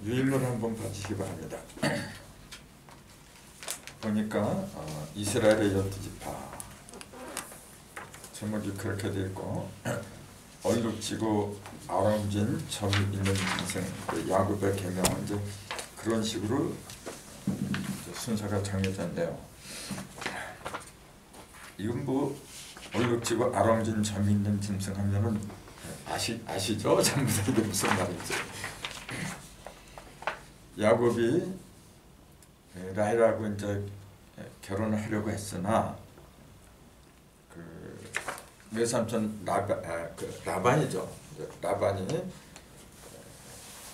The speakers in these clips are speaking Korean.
유인물 한번 봐주시기 바랍니다. 보니까 이스라엘의 12지파 제목이 그렇게 되어 있고 얼룩지고 아름진 점이 있는 인생 야곱의 계명은 이제 그런 식으로 순서가 정해져 있네요. 이건 뭐 얼룩지고 아름진 점이 있는 짐승하면은 아시죠? 전부 다 이게 무슨 말인지. 야곱이 라헬하고 이제 결혼을 하려고 했으나 그 외삼촌 라반이죠. 라반이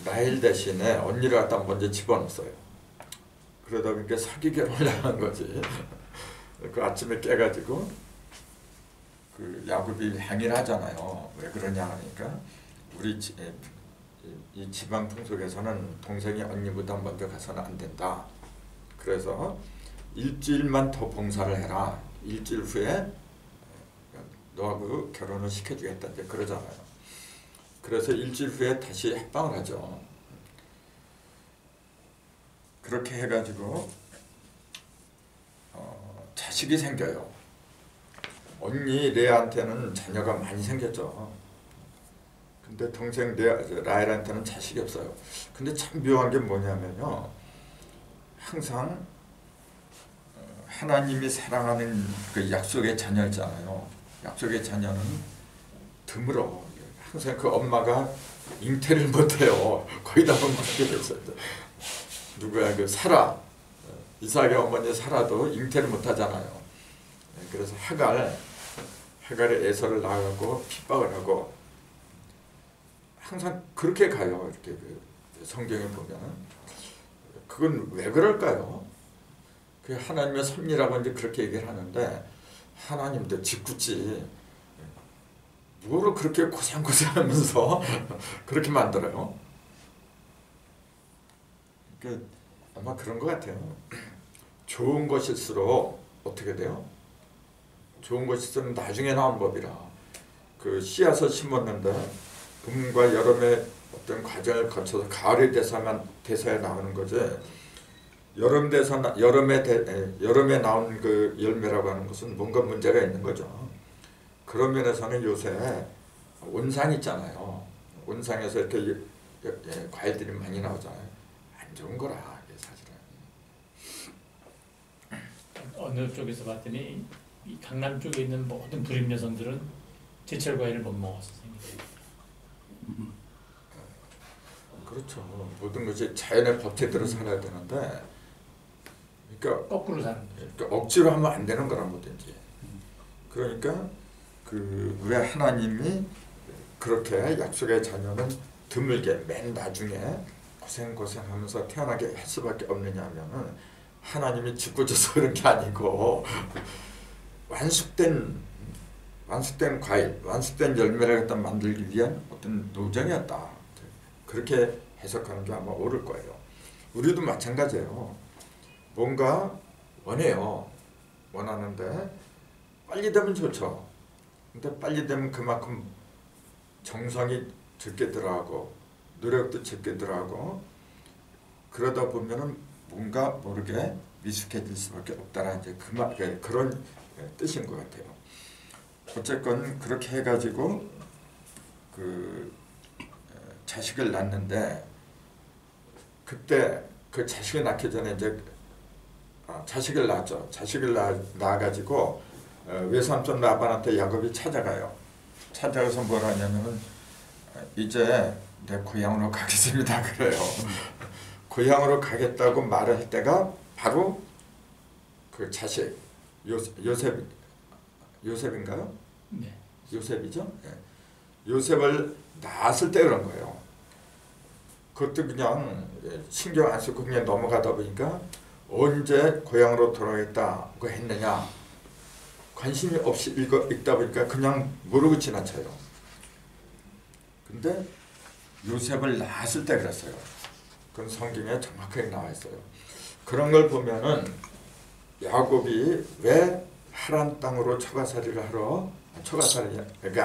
라헬 대신에 언니를 갖다 먼저 집어넣었어요. 그러다 보니까 사기 결혼을 한 거지. 그 아침에 깨가지고 그 야곱이 항의를 하잖아요. 왜 그러냐 하니까 우리 이 지방 풍속에서는 동생이 언니보다 먼저 가서는 안 된다. 그래서 일주일만 더 봉사를 해라. 일주일 후에 너하고 결혼을 시켜주겠다. 이제 그러잖아요. 그래서 일주일 후에 다시 합방을 하죠. 그렇게 해가지고 자식이 생겨요. 언니 레아한테는 자녀가 많이 생겼죠. 근데 동생 라헬한테는 자식이 없어요. 근데 참 묘한 게 뭐냐면요. 항상 하나님이 사랑하는 그 약속의 자녀 있잖아요. 약속의 자녀는 드물어. 항상 그 엄마가 잉태를 못해요. 거의 다 보면 그렇게 됐어요. 누구야? 그 사라. 이삭의 어머니 사라도 잉태를 못하잖아요. 그래서 하갈의 에서를 낳아갖고 핍박을 하고 항상 그렇게 가요. 이렇게 그 성경에 보면은 그건 왜 그럴까요? 그 하나님의 섭리라고 이제 그렇게 얘기를 하는데 하나님도 짓궂지 뭐를 그렇게 고생하면서 그렇게 만들어요? 그러니까 아마 그런 것 같아요. 좋은 것일수록 어떻게 돼요? 좋은 것일수록 나중에 나온 법이라 그 씨앗을 심었는데 봄과 여름의 어떤 과정을 거쳐서 가을이 돼서야 나오는 거지. 여름에 나온 그 열매라고 하는 것은 뭔가 문제가 있는 거죠. 그런 면에서는 요새 온상 있잖아요. 온상에서 이렇게 과일들이 많이 나오잖아요. 안 좋은 거라 이게 사실은. 어느 쪽에서 봤더니 이 강남 쪽에 있는 모든 불임 여성들은 제철 과일을 못 먹었어요. 그렇죠. 모든 것이 자연의 법칙대로 살아야 되는데, 그러니까 거꾸로 사는 거죠. 그러니까 억지로 하면 안 되는 거란 뭐든지. 그러니까 왜 하나님이 그렇게 약속의 자녀는 드물게 맨 나중에 고생하면서 태어나게 할 수밖에 없느냐면은 하나님이 짓궂어서 그런 게 아니고 완숙된 과일, 완숙된 열매를 갖다 만들기 위한 어떤 노정이었다. 그렇게 해석하는 게 아마 옳을 거예요. 우리도 마찬가지예요. 뭔가 원하는데 빨리 되면 좋죠. 근데 빨리 되면 그만큼 정성이 적게 들어가고 노력도 적게 들어가고 그러다 보면은 뭔가 모르게 미숙해질 수밖에 없다라는 이제 그런 뜻인 것 같아요. 어쨌건 그렇게 해가지고 그 자식을 낳는데 그때 그 자식을 낳기 전에 이제 자식을 낳았죠. 자식을 낳아가지고 외삼촌 라반한테 야곱이 찾아가요. 찾아가서 뭐라 하냐면은 이제 내 고향으로 가겠습니다 그래요. 고향으로 가겠다고 말을 할 때가 바로 그 자식 요셉인가요? 네. 요셉이죠. 네. 요셉을 낳았을 때 그런 거예요. 그것도 그냥 신경 안 쓰고 그냥 넘어가다 보니까 언제 고향으로 돌아가겠다고 했느냐 관심이 없이 읽다 보니까 그냥 모르고 지나쳐요. 근데 요셉을 낳았을 때 그랬어요. 그건 성경에 정확하게 나와 있어요. 그런 걸 보면은 야곱이 왜 하란 땅으로 처가살이가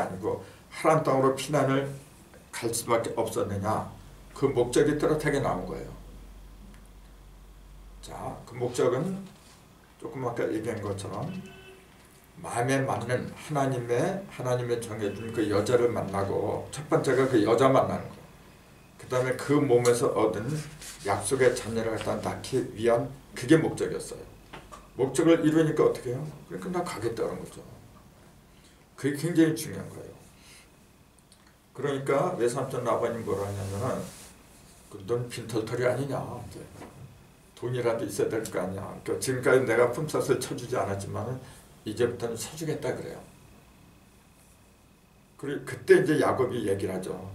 아니고 하란 땅으로 피난을 갈 수밖에 없었느냐. 그 목적이 뚜렷하게 나온 거예요. 자, 그 목적은 조금 아까 얘기한 것처럼 마음에 맞는 하나님의 정해준 그 여자를 만나고, 첫 번째가 그 여자 만나는 거예요. 그 다음에 그 몸에서 얻은 약속의 자녀를 갖다 낳기 위한 그게 목적이었어요. 목적을 이루니까 어떻게 해요? 그러니까 나 가겠다는 거죠. 그게 굉장히 중요한 거예요. 그러니까 외삼촌 아버님 뭐라 하냐면은 넌 빈털털이 아니냐. 이제 돈이라도 있어야 될 거 아니야. 그러니까 지금까지 내가 품삯을 쳐주지 않았지만은 이제부터는 쳐주겠다 그래요. 그리고 그때 이제 야곱이 얘기를 하죠.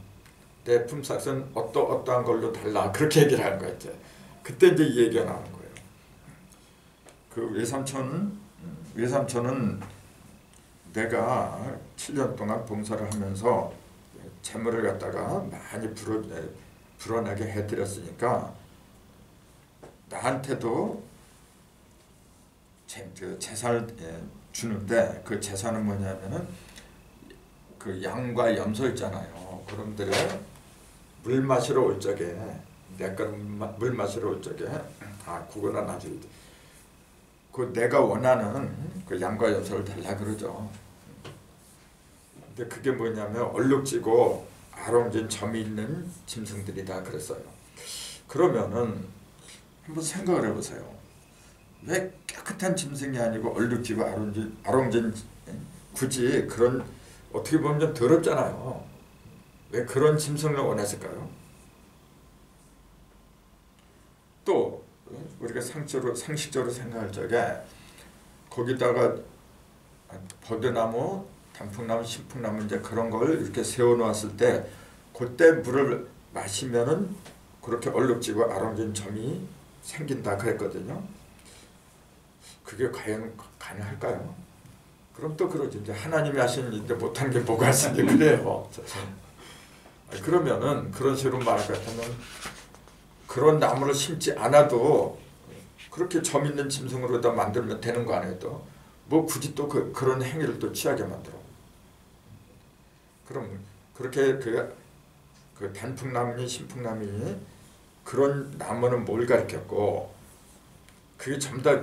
내 품삯은 어떠한 걸로 달라. 그렇게 얘기를 하는 거야 이제. 그때 이제 이 얘기가 나오는 거예요. 그 외삼촌은 내가 7년 동안 봉사를 하면서 재물을 갖다가 많이 불어나게 해드렸으니까 나한테도 재산을 주는데, 그 재산은 뭐냐면은 그 양과 염소 있잖아요. 그놈들의 물 마시러 올 적에, 내 거는 물 마시러 올 적에, 그거는 나중에 그 내가 원하는 그 양과 염소를 달라 그러죠. 근데 그게 뭐냐면 얼룩지고 아롱진 점이 있는 짐승들이다 그랬어요. 그러면은 한번 생각을 해보세요. 왜 깨끗한 짐승이 아니고 얼룩지고 아롱진 굳이 그런, 어떻게 보면 좀 더럽잖아요. 왜 그런 짐승을 원했을까요? 또 우리가 상식적으로 생각할 적에 거기다가 버드나무, 단풍나무, 신풍나무 이제 그런 걸 이렇게 세워놓았을 때 그때 물을 마시면은 그렇게 얼룩지고 아롱진 점이 생긴다 그랬거든요. 그게 과연 가능할까요? 그럼 또 그러지. 이제 하나님이 하신 일인데 못한 게 뭐가 있으니 그래요. 그러면은 그런 식으로 말할 것 같으면 그런 나무를 심지 않아도 그렇게 점 있는 짐승으로 다 만들면 되는 거 아니에요? 또 뭐 굳이 또 그런 행위를 또 취하게 만들어. 그럼 그렇게 그 단풍나무니 신풍나무니 그런 나무는 뭘 가리켰고, 그게 전부 다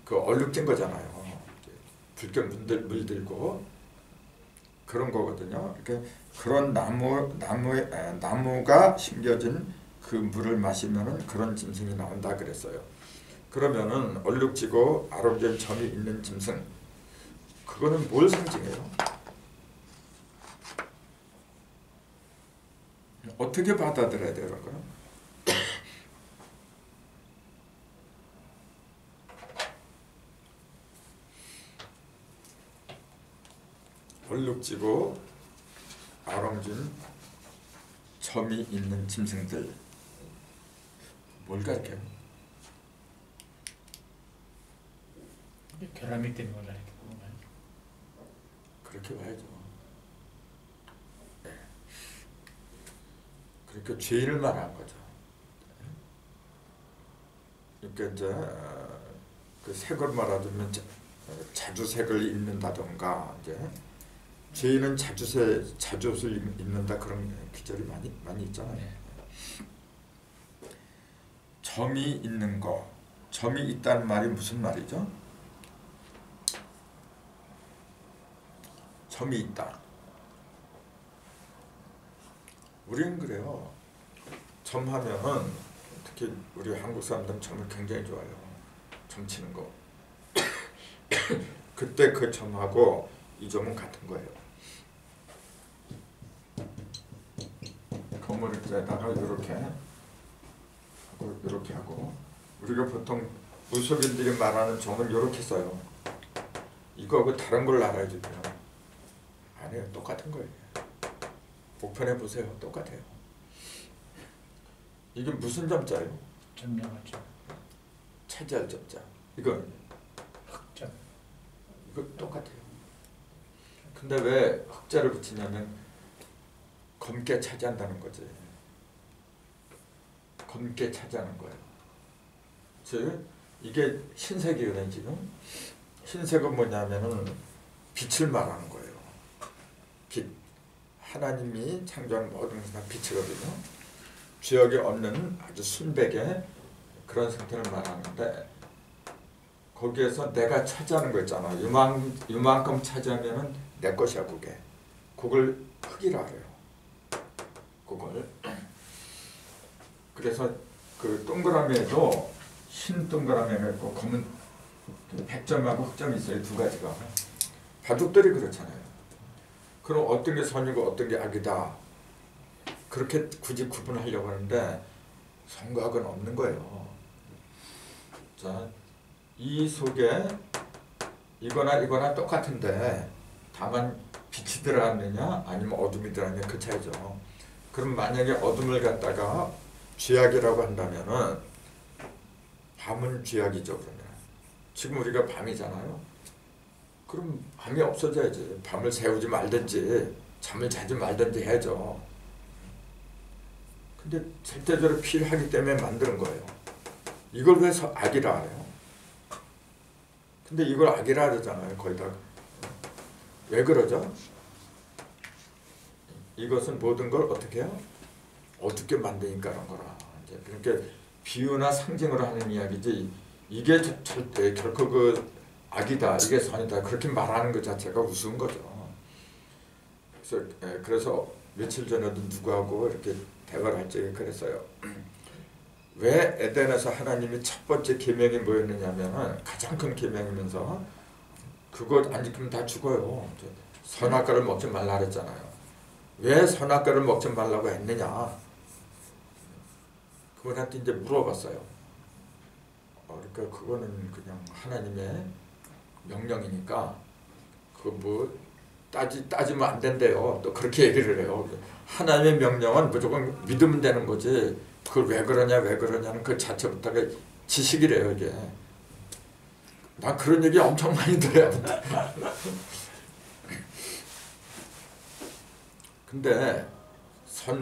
그 얼룩진 거잖아요. 붉게 물들고 그런 거거든요. 그러니까 그런 나무가 심겨진 그 물을 마시면은 그런 짐승이 나온다 그랬어요. 그러면은 얼룩지고 아롱진 점이 있는 짐승, 그거는 뭘 상징해요? 어떻게 받아들여야 되는 거예요? 얼룩지고 아롱진 점이 있는 짐승들, 뭘 가리켜요? 결함이 되는 걸 가리키는 거예요. 그렇게 봐야죠. 네. 그러니까 죄인을 말하는 거죠. 그러니까 이제 그 색을 말하자면 자주색을 입는다던가, 이제 죄인은 자주옷을 입는다, 그런 기절이 많이 있잖아요. 네. 점이 있는 거, 점이 있다는 말이 무슨 말이죠? 점이 있다. 우리는 그래요. 점하면은 특히 우리 한국 사람들은 점을 굉장히 좋아해요. 점 치는 거. 그때 그 점하고 이 점은 같은 거예요. 거머리에다가 이렇게 하고 우리가 보통 무속인들이 말하는 점은 이렇게 써요. 이거하고 다른 걸 알아야지. 아니에요. 똑같은 거예요. 복편해 보세요. 똑같아요. 이게 무슨 점자예요? 점령하죠. 차지할 점자. 이거 흑점. 이거 똑같아요. 근데 왜 흑자를 붙이냐면 검게 차지한다는 거지. 검게 차지하는 거예요. 즉 이게 흰색이거든요. 지금 흰색은 뭐냐면은 빛을 말하는 거예요. 빛. 하나님이 창조한 모든 것은 다 빛이거든요. 죄악이 없는 아주 순백의 그런 상태를 말하는데, 거기에서 내가 차지하는 거 있잖아. 이만큼 차지하면은 내 것이야 그게. 그걸 흙이라 그래요. 그걸. 그래서 그 동그라미에도 흰 동그라미가 있고 검은 백점하고 흑점이 있어요. 두 가지가. 바둑들이 그렇잖아요. 그럼 어떤 게 선이고 어떤 게 악이다, 그렇게 굳이 구분하려고 하는데 선과 악은 없는 거예요. 자, 이 속에 이거나 똑같은데 다만 빛이 들어갔느냐 아니면 어둠이 들어갔느냐 그 차이죠. 그럼 만약에 어둠을 갖다가 죄악이라고 한다면은 밤은 죄악이죠. 그러면 지금 우리가 밤이잖아요. 그럼 밤이 없어져야지. 밤을 새우지 말든지 잠을 자지 말든지 해야죠. 근데 절대적으로 필요하기 때문에 만드는 거예요. 이걸 왜 악이라 해요? 근데 이걸 악이라 그러잖아요. 거의 다. 왜 그러죠? 이것은 모든 걸 어떻게 해요? 어둡게 만드니까 그런 거라. 이제 그러니까 비유나 상징으로 하는 이야기지, 이게 절대 결코 그 악이다, 이게 선이다, 그렇게 말하는 것 자체가 우스운 거죠. 그래서 며칠 전에도 누구하고 이렇게 대화를 할 적에 그랬어요. 왜 에덴에서 하나님이 첫 번째 계명이 뭐였느냐면, 가장 큰 계명이면서 그거 안 지키면 다 죽어요. 선악과를 먹지 말라 그랬잖아요. 왜 선악과를 먹지 말라고 했느냐, 그분한테 이제 물어봤어요. 그러니까 그거는 그냥 하나님의 명령이니까 그 뭐 따지면 안 된대요. 또 그렇게 얘기를 해요. 하나님의 명령은 무조건 믿으면 되는 거지, 그걸 왜 그러냐는 그 자체부터가 지식이래요. 이게 난 그런 얘기 엄청 많이 들어요. 근데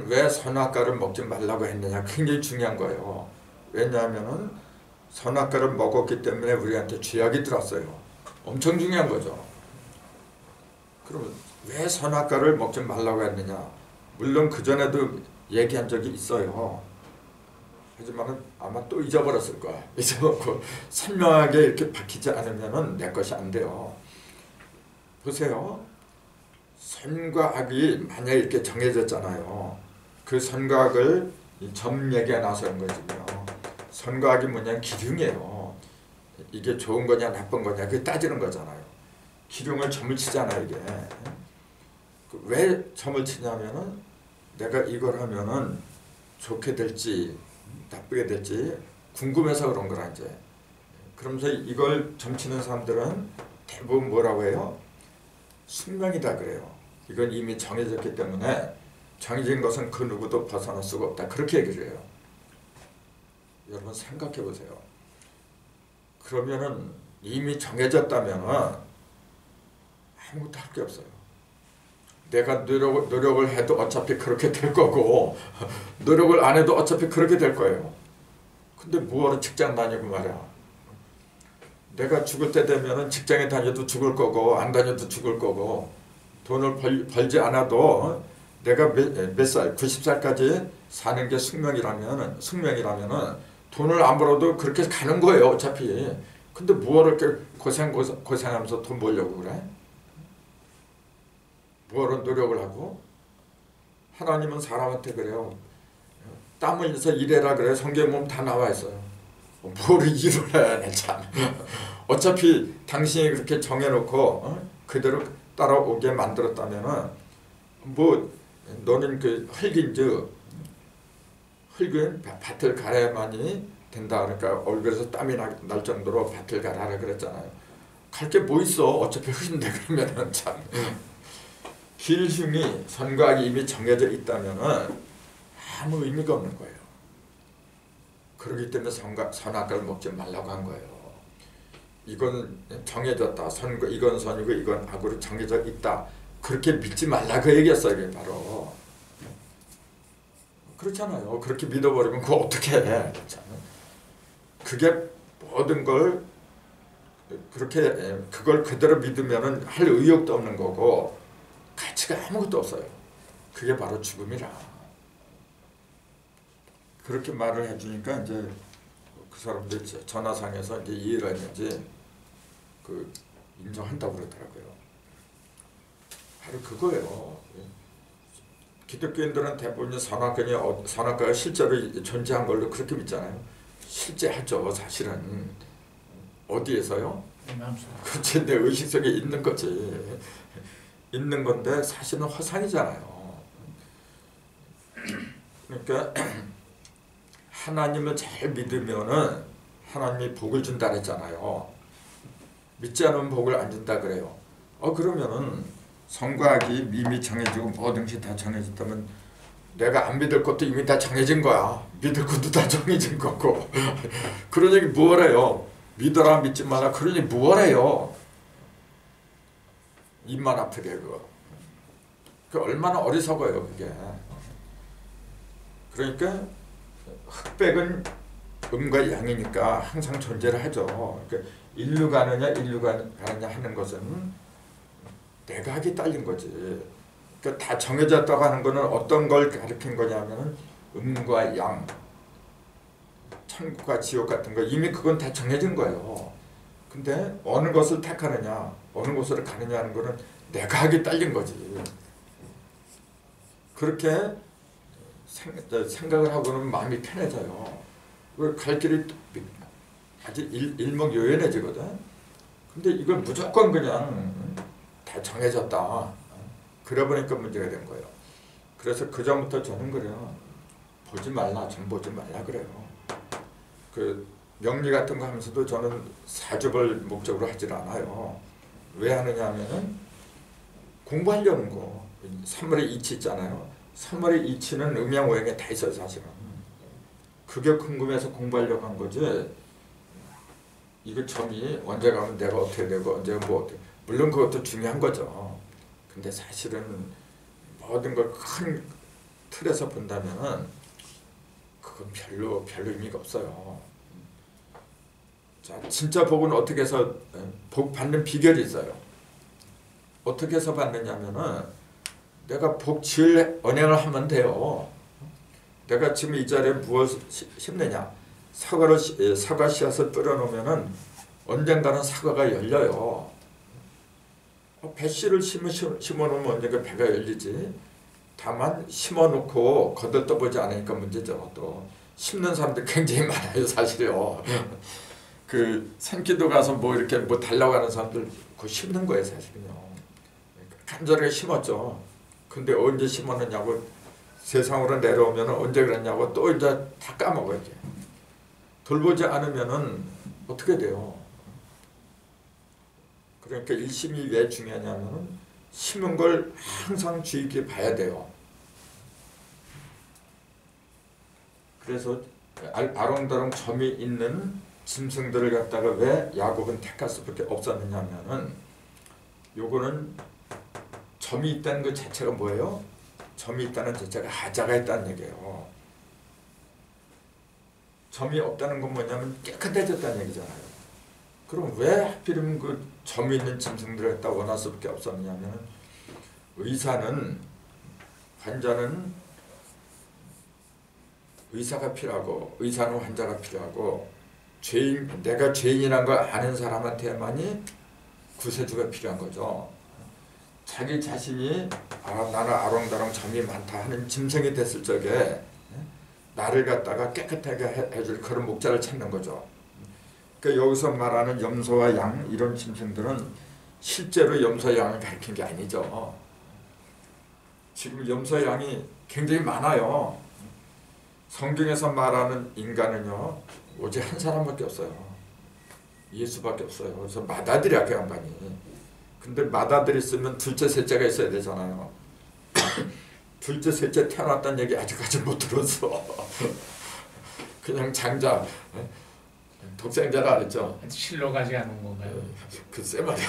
왜 선악과를 먹지 말라고 했느냐, 굉장히 중요한 거예요. 왜냐하면은 선악과를 먹었기 때문에 우리한테 죄악이 들었어요. 엄청 중요한 거죠. 그럼 왜 선악과를 먹지 말라고 했느냐, 물론 그전에도 얘기한 적이 있어요. 하지만 아마 또 잊어버렸을 거야. 잊어먹고 선명하게 이렇게 박히지 않으면 내 것이 안 돼요. 보세요. 선과 악이 만약에 이렇게 정해졌잖아요. 그 선과 악을 점 얘기가 나서는 거지요. 선과 악이 뭐냐면 기준이에요. 이게 좋은 거냐 나쁜 거냐 그게 따지는 거잖아요. 기둥을 점을 치잖아요. 이게 왜 점을 치냐면은 내가 이걸 하면은 좋게 될지 나쁘게 될지 궁금해서 그런 거라. 이제 그러면서 이걸 점치는 사람들은 대부분 뭐라고 해요? 숙명이다 그래요. 이건 이미 정해졌기 때문에 정해진 것은 그 누구도 벗어날 수가 없다, 그렇게 얘기를 해요. 여러분 생각해 보세요. 그러면은 이미 정해졌다면은 아무것도 할 게 없어요. 내가 노력을 해도 어차피 그렇게 될 거고 노력을 안 해도 어차피 그렇게 될 거예요. 근데 뭐하러 직장 다니고 말이야. 내가 죽을 때 되면은 직장에 다녀도 죽을 거고 안 다녀도 죽을 거고, 돈을 벌지 않아도 내가 몇 살, 90살까지 사는 게 숙명이라면은 돈을 안 벌어도 그렇게 가는 거예요 어차피. 근데 뭐하러 이렇게 고생하면서 돈 벌려고 그래? 뭐하러 노력을 하고? 하나님은 사람한테 그래요. 땀 흘려서 일해라 그래. 성경에 보면 다 나와 있어요. 뭘 일을 해, 참. 어차피 당신이 그렇게 정해놓고 그대로 따라오게 만들었다면은 뭐 너는 그 흙인 밭을 갈아야만이 된다. 그러니까 얼굴에서 땀이 날 정도로 밭을 갈아라 그랬잖아요. 갈 게 뭐 있어? 어차피 흙인데. 그러면은 참. 길흉이 선과 악이 이미 정해져 있다면은 아무 의미가 없는 거예요. 그렇기 때문에 선악과를 먹지 말라고 한 거예요. 이건 정해졌다. 이건 선이고 이건 악으로 정해져 있다. 그렇게 믿지 말라 그 얘기였어요. 이게 바로. 그렇잖아요. 그렇게 믿어버리면 그거 어떻게 해. 그게 모든 걸 그렇게 그걸 그대로 믿으면은 할 의욕도 없는 거고 가치가 아무것도 없어요. 그게 바로 죽음이라. 그렇게 말을 해주니까 이제 그 사람들 전화상에서 이제 이해가 있는지 그 인정한다고 그러더라고요. 바로 그거예요. 기독교인들은 대부분 선악과가 실제로 존재한 걸로 그렇게 믿잖아요. 실제 하죠. 사실은 어디에서요? 그렇지, 내 의식 속에 있는 거지. 있는 건데 사실은 허상이잖아요. 그러니까 하나님을 잘 믿으면은 하나님이 복을 준다 그랬잖아요. 믿지 않으면 복을 안 준다 그래요. 그러면은 성과학이 이미 정해지고 모든 것이 다 정해졌다면 내가 안 믿을 것도 이미 다 정해진 거야. 믿을 것도 다 정해진 거고. 그러니 뭐래요? 믿어라 믿지 마라. 그러니 뭐래요? 입만 아프게 그거. 그 얼마나 어리석어요 그게. 그러니까 흑백은 음과 양이니까 항상 존재를 하죠. 그러니까 일로 가느냐 일로 가느냐 하는 것은 내각이 딸린 거지. 그러니까 다 정해졌다고 하는 거는 어떤 걸 가리킨 거냐면은 음과 양, 천국과 지옥 같은 거 이미 그건 다 정해진 거예요. 근데 어느 것을 택하느냐, 어느 곳으로 가느냐 하는 거는 내각이 딸린 거지. 그렇게 생각을 하고는 마음이 편해져요. 갈 길이 아주 일목요연해지거든. 근데 이걸 무조건 그냥 다 정해졌다. 그래 보니까 문제가 된 거예요. 그래서 그 전부터 저는 그래요. 보지 말라, 전 보지 말라 그래요. 그 명리 같은 거 하면서도 저는 사주를 목적으로 하질 않아요. 왜 하느냐 하면은 공부하려는 거. 3월의 이치 있잖아요. 3월의 이치는 음양오행에 다 있어요 사실은. 그게 궁금해서 공부하려고 한 거지. 이거 점이 언제 가면 내가 어떻게 되고 언제 뭐 어떻게, 물론 그것도 중요한 거죠. 근데 사실은 모든 걸 큰 틀에서 본다면은 그건 별로 의미가 없어요. 자, 진짜 복은 어떻게 해서 복 받는 비결이 있어요. 어떻게 해서 받느냐면은 내가 복 지을 언행을 하면 돼요. 내가 지금 이 자리에 무엇을 심느냐? 사과 씨앗을 뿌려놓으면은 언젠가는 사과가 열려요. 배씨를 심어놓으면 언젠가 배가 열리지. 다만 심어놓고 거들떠보지 않으니까 문제죠. 또 심는 사람들 굉장히 많아요 사실요. 그 생기도 가서 뭐 이렇게 뭐 달라고 하는 사람들 그거 심는 거예요 사실은요. 간절하게 심었죠. 근데 언제 심었느냐고 세상으로 내려오면 언제 그랬냐고 또 이제 다 까먹어요. 이제. 돌보지 않으면은 어떻게 돼요? 그러니까 일심이 왜 중요하냐면은 심은 걸 항상 주의 깊게 봐야 돼요. 그래서 아롱다롱 점이 있는 짐승들을 갖다가 왜 야곱은 택할 수밖에 없었느냐면은 요거는 점이 있다는 것 자체가 뭐예요? 점이 있다는 자체가 하자가 있다는 얘기예요. 점이 없다는 건 뭐냐면 깨끗해졌다는 얘기잖아요. 그럼 왜 하필이면 그 점이 있는 짐승들을 갖다 원할 수밖에 없었느냐면 환자는 의사가 필요하고 의사는 환자가 필요하고 내가 죄인이란 걸 아는 사람한테만이 구세주가 필요한 거죠. 자기 자신이 나는 아롱다롱 점이 많다 하는 짐승이 됐을 적에 나를 갖다가 깨끗하게 해줄 그런 목자를 찾는 거죠. 그러니까 여기서 말하는 염소와 양 이런 짐승들은 실제로 염소 양을 가리킨 게 아니죠. 지금 염소 양이 굉장히 많아요. 성경에서 말하는 인간은요 오직 한 사람밖에 없어요. 예수밖에 없어요. 그래서 맏아들이야 그 양반이. 근데 맏아들이 있으면 둘째 셋째가 있어야 되잖아요. 둘째 셋째 태어났다는 얘기 아직까지 못 들었어. 그냥 장자 독생자라 그랬죠. 실로 가지 않은 건가요? 글쎄 말이야.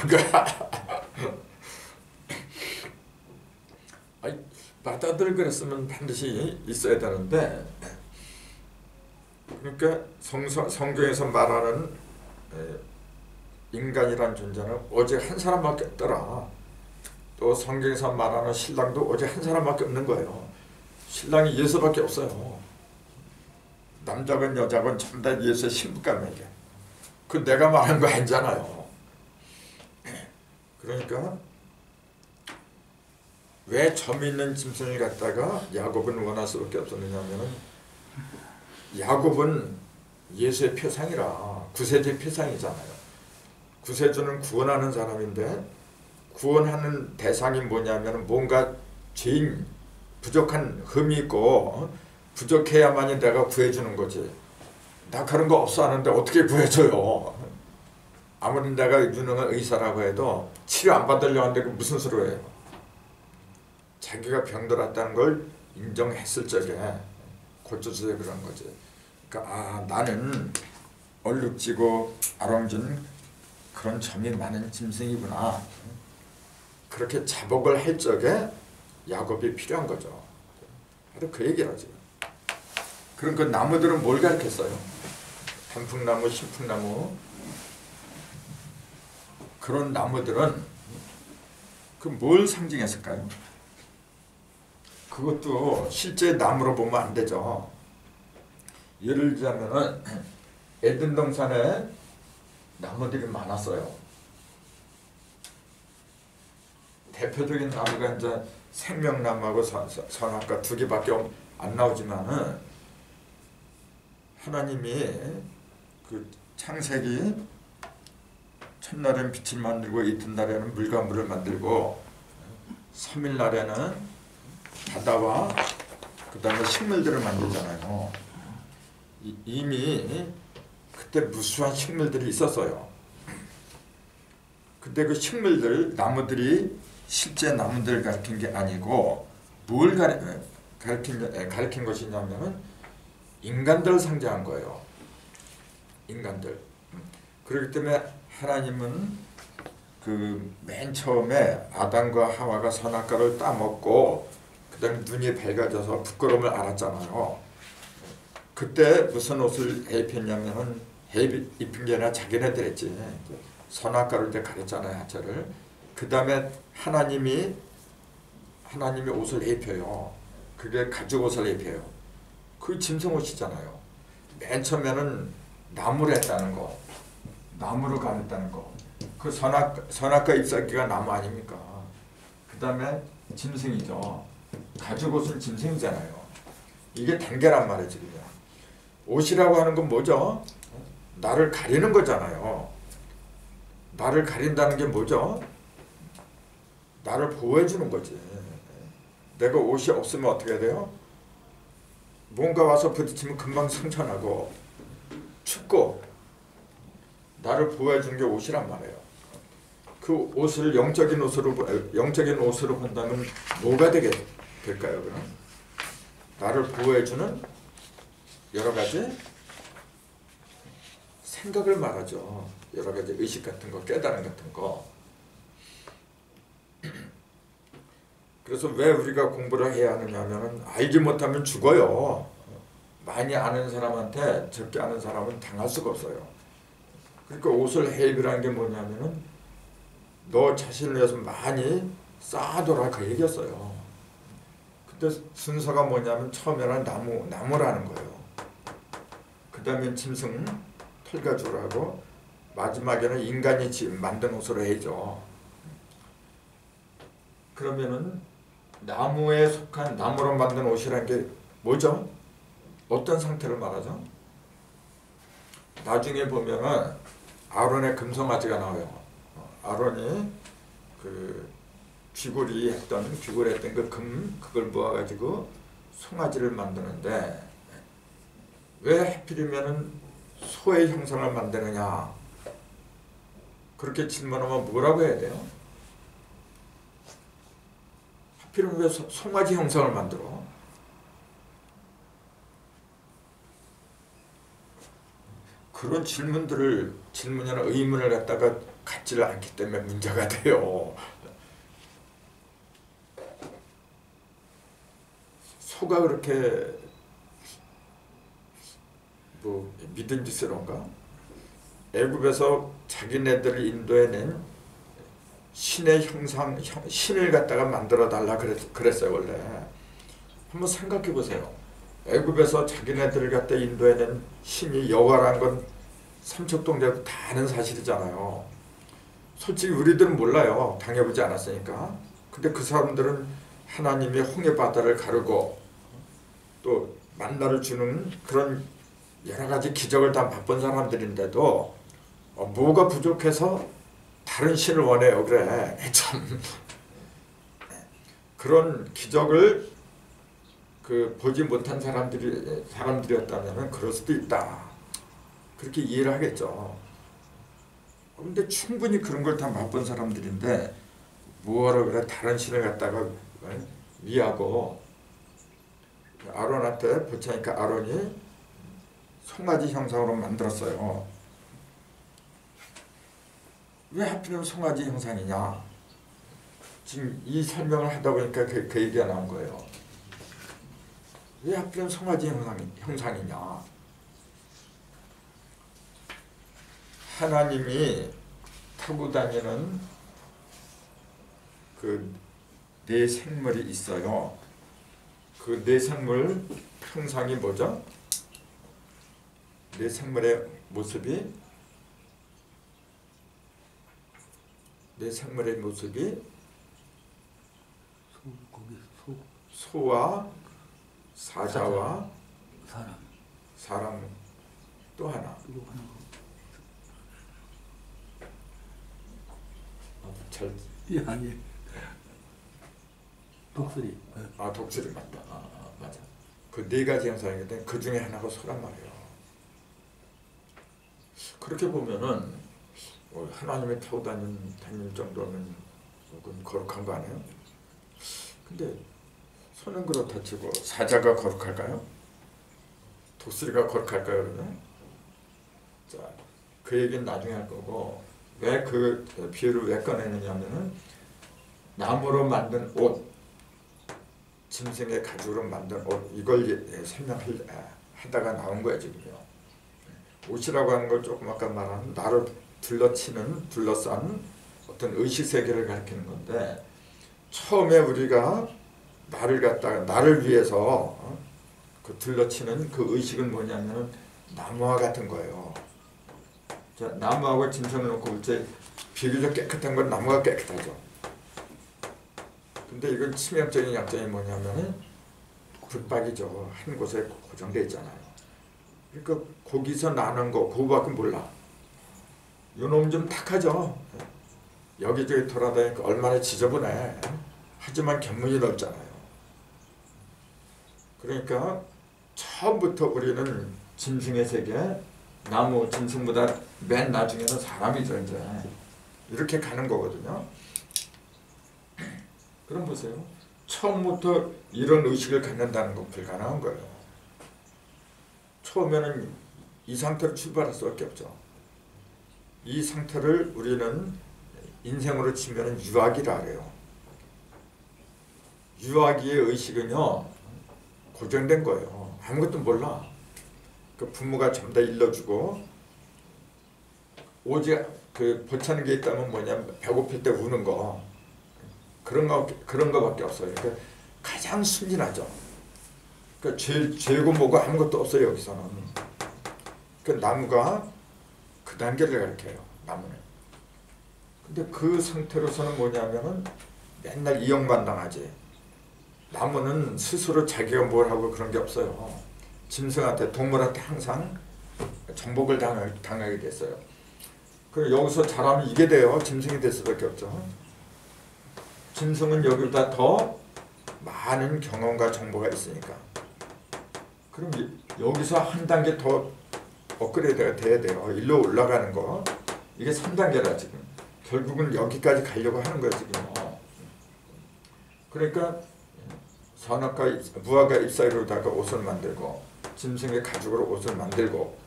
아니 맏아들 그랬으면 반드시 있어야 되는데 그러니까 성경에서 말하는 인간이란 존재는 오직 한 사람밖에 없더라. 또 성경에서 말하는 신랑도 오직 한 사람밖에 없는 거예요. 신랑이 예수밖에 없어요. 남자건 여자건 전부 다 예수의 신부감에게. 그 내가 말한 거 아니잖아요. 그러니까 왜 점 있는 짐승을 갖다가 야곱은 원할 수밖에 없었느냐면은 야곱은 예수의 표상이라 구세주의 표상이잖아요. 구세주는 구원하는 사람인데 구원하는 대상이 뭐냐면 뭔가 죄인 부족한 흠이 있고 부족해야만이 내가 구해주는 거지. 나 그런 거 없어 하는데 어떻게 구해줘요. 아무리 내가 유능한 의사라고 해도 치료 안 받으려고 하는데 그 무슨 소리 해요. 자기가 병들었다는 걸 인정했을 적에 고쳐줘야 그런 거지. 그러니까 나는 얼룩지고 아롱진 그런 점이 많은 짐승이구나. 그렇게 자복을 할 적에 야곱이 필요한 거죠. 바로 그 얘기를 하지. 그럼 그 나무들은 뭘 가르쳤어요? 단풍나무, 신풍나무. 그런 나무들은 그 뭘 상징했을까요? 그것도 실제 나무로 보면 안 되죠. 예를 들자면은 에덴 동산에 나무들이 많았어요. 대표적인 나무가 이제 생명나무하고 선악과 두 개밖에 안 나오지만은 하나님이 그 창세기 첫날엔 빛을 만들고 이튿날에는 물과 물을 만들고 3일날에는 바다와 그 다음에 식물들을 만들잖아요. 이미 그때 무수한 식물들이 있었어요. 근데 그 식물들, 나무들이 실제 나무들을 가리킨 게 아니고 뭘 가리킨 것이냐면은 인간들을 상징한 거예요. 인간들. 그렇기 때문에 하나님은 그 맨 처음에 아담과 하와가 선악과를 따먹고 그 다음에 눈이 밝아져서 부끄러움을 알았잖아요. 그때 무슨 옷을 입혔냐면은 입힌 게 아니라 자기네들 했지. 선악과를 이제 가렸잖아요, 하체를. 그 다음에 하나님이 옷을 입혀요. 그게 가죽 옷을 입혀요. 그 짐승 옷이잖아요. 맨 처음에는 나무를 했다는 거. 나무로 가렸다는 거. 그 선악과 잎사귀가 나무 아닙니까? 그 다음에 짐승이죠. 가죽 옷은 짐승이잖아요. 이게 단계란 말이지. 그냥. 옷이라고 하는 건 뭐죠? 나를 가리는 거잖아요. 나를 가린다는 게 뭐죠? 나를 보호해 주는 거지. 내가 옷이 없으면 어떻게 돼요? 뭔가 와서 부딪히면 금방 상처나고 춥고 나를 보호해 주는 게 옷이란 말이에요. 그 옷을 영적인 옷으로 본다면 뭐가 될까요? 그럼 나를 보호해 주는 여러 가지 생각을 말하죠. 여러 가지 의식 같은 거, 깨달음 같은 거. 그래서 왜 우리가 공부를 해야 하느냐면은 알지 못하면 죽어요. 많이 아는 사람한테 적게 아는 사람은 당할 수가 없어요. 그러니까 옷을 해입이라는 게 뭐냐면은 너 자신을 위해서 많이 쌓아둬라 그 얘기였어요. 그때 순서가 뭐냐면 처음에는 나무라는 거예요. 그 다음에 짐승 털가죽으로 마지막에는 인간이 만든 옷으로 해죠. 그러면은 나무에 속한 나무로 만든 옷이라는 게 뭐죠? 어떤 상태를 말하죠? 나중에 보면은 아론의 금송아지가 나와요. 아론이 그 귀걸했던 그 그걸 모아가지고 송아지를 만드는데 왜 하필이면은 소의 형상을 만드느냐? 그렇게 질문하면 뭐라고 해야 돼요? 하필이면 왜 송아지 형상을 만들어? 그런 질문이나 의문을 갖다가 갖지를 않기 때문에 문제가 돼요. 소가 그렇게 믿음직스러운가? 애굽에서 자기네들을 인도해낸 신의 형상, 신을 갖다가 만들어 달라 그랬어요 원래. 한번 생각해 보세요. 애굽에서 자기네들을 갖다 인도해낸 신이 여호와라는 건 삼척동자도 다 아는 사실이잖아요. 솔직히 우리들은 몰라요. 당해보지 않았으니까. 근데 그 사람들은 하나님이 홍해 바다를 가르고 또 만나를 주는 그런 여러 가지 기적을 다 맛본 사람들인데도 뭐가 부족해서 다른 신을 원해요. 그래. 참 그런 기적을 보지 못한 사람들이었다면 그럴 수도 있다. 그렇게 이해를 하겠죠. 근데 충분히 그런 걸 다 맛본 사람들인데 뭐하러 그래 다른 신을 갖다가 위하고 아론한테 보차니까 아론이 송아지 형상으로 만들었어요. 왜 하필이면 송아지 형상이냐? 지금 이 설명을 하다 보니까 그 얘기가 나온 거예요. 왜 하필이면 송아지 형상이냐? 하나님이 타고 다니는 그 네 생물이 있어요. 그 네 생물 형상이 뭐죠? 네 생물의 모습이 소와 사자와 사람 또 하나. 잘 아니 독수리. 독수리 맞다. 맞아. 그 네 가지 형상인데 그 중에 하나가 소란 말이에요. 그렇게 보면은 하나님의 타고 다닐 정도면 조금 거룩한 거 아니에요? 근데 소는 그렇다 치고 사자가 거룩할까요? 독수리가 거룩할까요? 그러면? 자, 그 얘기는 나중에 할 거고 왜 그 비유를 왜 꺼내느냐면은 나무로 만든 옷, 짐승의 가죽으로 만든 옷 이걸 설명하다가 나온 거야 지금요. 옷이라고 하는 걸 조금 아까 말한 나를 둘러싼 어떤 의식 세계를 가리키는 건데 처음에 우리가 나를 위해서 그 둘러치는 그 의식은 뭐냐면 나무와 같은 거예요. 자, 나무하고 짐승을 놓고 볼 때 비교적 깨끗한 건 나무가 깨끗하죠. 근데 이건 치명적인 약점이 뭐냐면 붙박이죠. 한 곳에 고정되어 있잖아요. 그러니까 거기서 나는 거 그거밖에 몰라. 요놈 좀 탁하죠. 여기저기 돌아다니니까 얼마나 지저분해. 하지만 견문이 넓잖아요. 그러니까 처음부터 우리는 짐승의 세계, 나무 짐승보다 맨 나중에는 사람이죠. 이제 이렇게 가는 거거든요. 그럼 보세요. 처음부터 이런 의식을 갖는다는 건 불가능한 거예요. 처음에는 이 상태로 출발할 수밖에 없죠. 이 상태를 우리는 인생으로 치면 유아기라 그래요. 유아기의 의식은요 고정된 거예요. 아무것도 몰라. 그 부모가 전부 다 일러주고 오직 그 보차는 게 있다면 뭐냐면 배고플 때 우는 거 그런 거밖에 없어요. 그러니까 가장 순진하죠. 그러니까 죄고 뭐고 아무것도 없어요 여기서는. 그 나무가 그 단계를 가리켜요. 나무는. 근데 그 상태로서는 뭐냐면은 맨날 이용만 당하지. 나무는 스스로 자기가 뭘 하고 그런 게 없어요. 짐승한테 동물한테 항상 정복을 당하게 됐어요. 그럼 여기서 잘하면 이게 돼요. 짐승이 될 수밖에 없죠. 짐승은 여기보다 더 많은 경험과 정보가 있으니까. 그럼 여기서 한 단계 더 업그레이드가 돼야 돼요. 일로 올라가는 거. 이게 3단계라 지금. 결국은 여기까지 가려고 하는 거예요 지금. 그러니까 선악과 무화과 잎사귀로다가 옷을 만들고 짐승의 가죽으로 옷을 만들고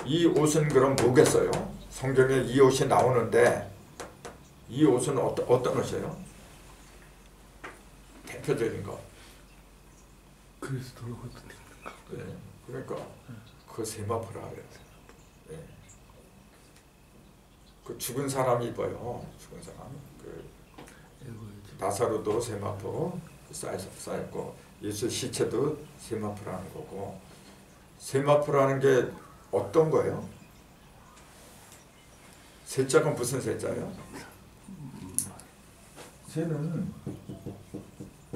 이 옷은 그럼 뭐겠어요? 성경에 이 옷이 나오는데 이 옷은 어떤 옷이에요? 대표적인 거. 그리스도로 같은 거. 네, 그러니까 그 세마포라 그래요. 네. 그 죽은 사람이 입어요. 죽은 사람. 그 나사로도 세마포 쌓였고 예수 시체도 세마포라는 거고, 세마포라는 게 어떤 거예요? 세자가 무슨 세자예요? 새는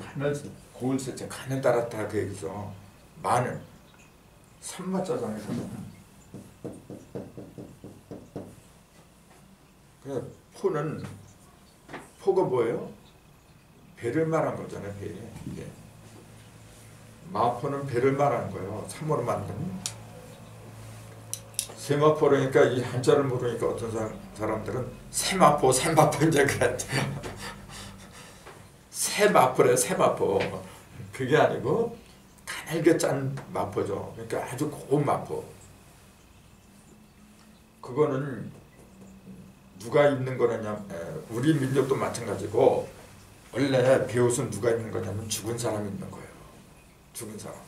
간을, 고을 세자, 간을 따랐다 그 얘기죠. 마늘, 산마자장에서는 그 포는, 포가 뭐예요? 배를 말한 거잖아요. 배. 예. 마포는 배를 말하는 거예요. 삼어로 만든. 세마포라니까 이 한자를 모르니까 어떤 사람들은 세마포, 세마포 이제 그래. 세마포래, 세마포. 그게 아니고 가늘게 짠 마포죠. 그러니까 아주 고운 마포. 그거는 누가 입는 거냐면, 우리 민족도 마찬가지고, 원래 배옷은 누가 입는 거냐면 죽은 사람이 입는 거예요. 죽은 사람.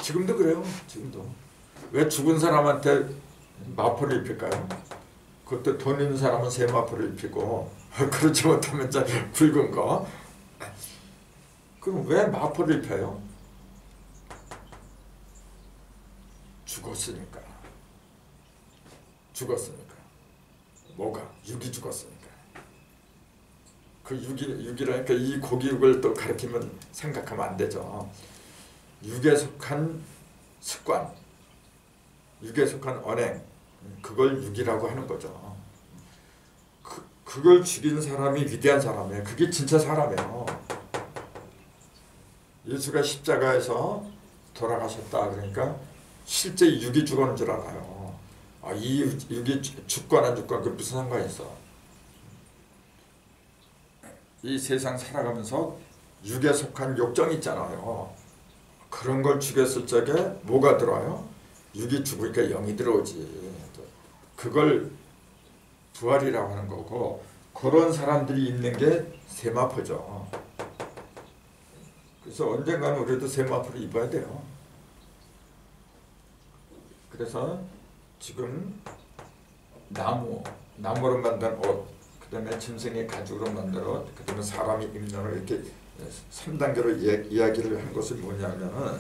지금도 그래요. 지금도. 왜 죽은 사람한테 마포를 입힐까요? 그것도 돈 있는 사람은 새 마포를 입히고, 그렇지 못하면 이제 굵은 거. 그럼 왜 마포를 입혀요? 죽었으니까. 죽었으니까. 뭐가? 육이 죽었으니까. 그 육이라니까 이 고기육을 또 가리키면 생각하면 안 되죠. 육에 속한 습관, 육에 속한 언행, 그걸 육이라고 하는 거죠. 그걸 죽인 사람이 위대한 사람이에요. 그게 진짜 사람이에요. 예수가 십자가에서 돌아가셨다 그러니까 실제 육이 죽었는 줄 알아요. 이 육이 죽거나 안 죽거나 그 무슨 상관이 있어. 이 세상 살아가면서 육에 속한 욕정이 있잖아요. 그런 걸 죽였을 적에 뭐가 들어와요? 육이 죽으니까 영이 들어오지. 그걸 부활이라고 하는 거고, 그런 사람들이 있는 게 세마포죠. 그래서 언젠가는 우리도 세마포를 입어야 돼요. 그래서 지금 나무로 만든 옷, 그 다음에 짐승의 가죽으로 만든 옷, 그 다음에 사람이 입는 옷, 이렇게 3단계로 이야기를 한 것은 뭐냐면은,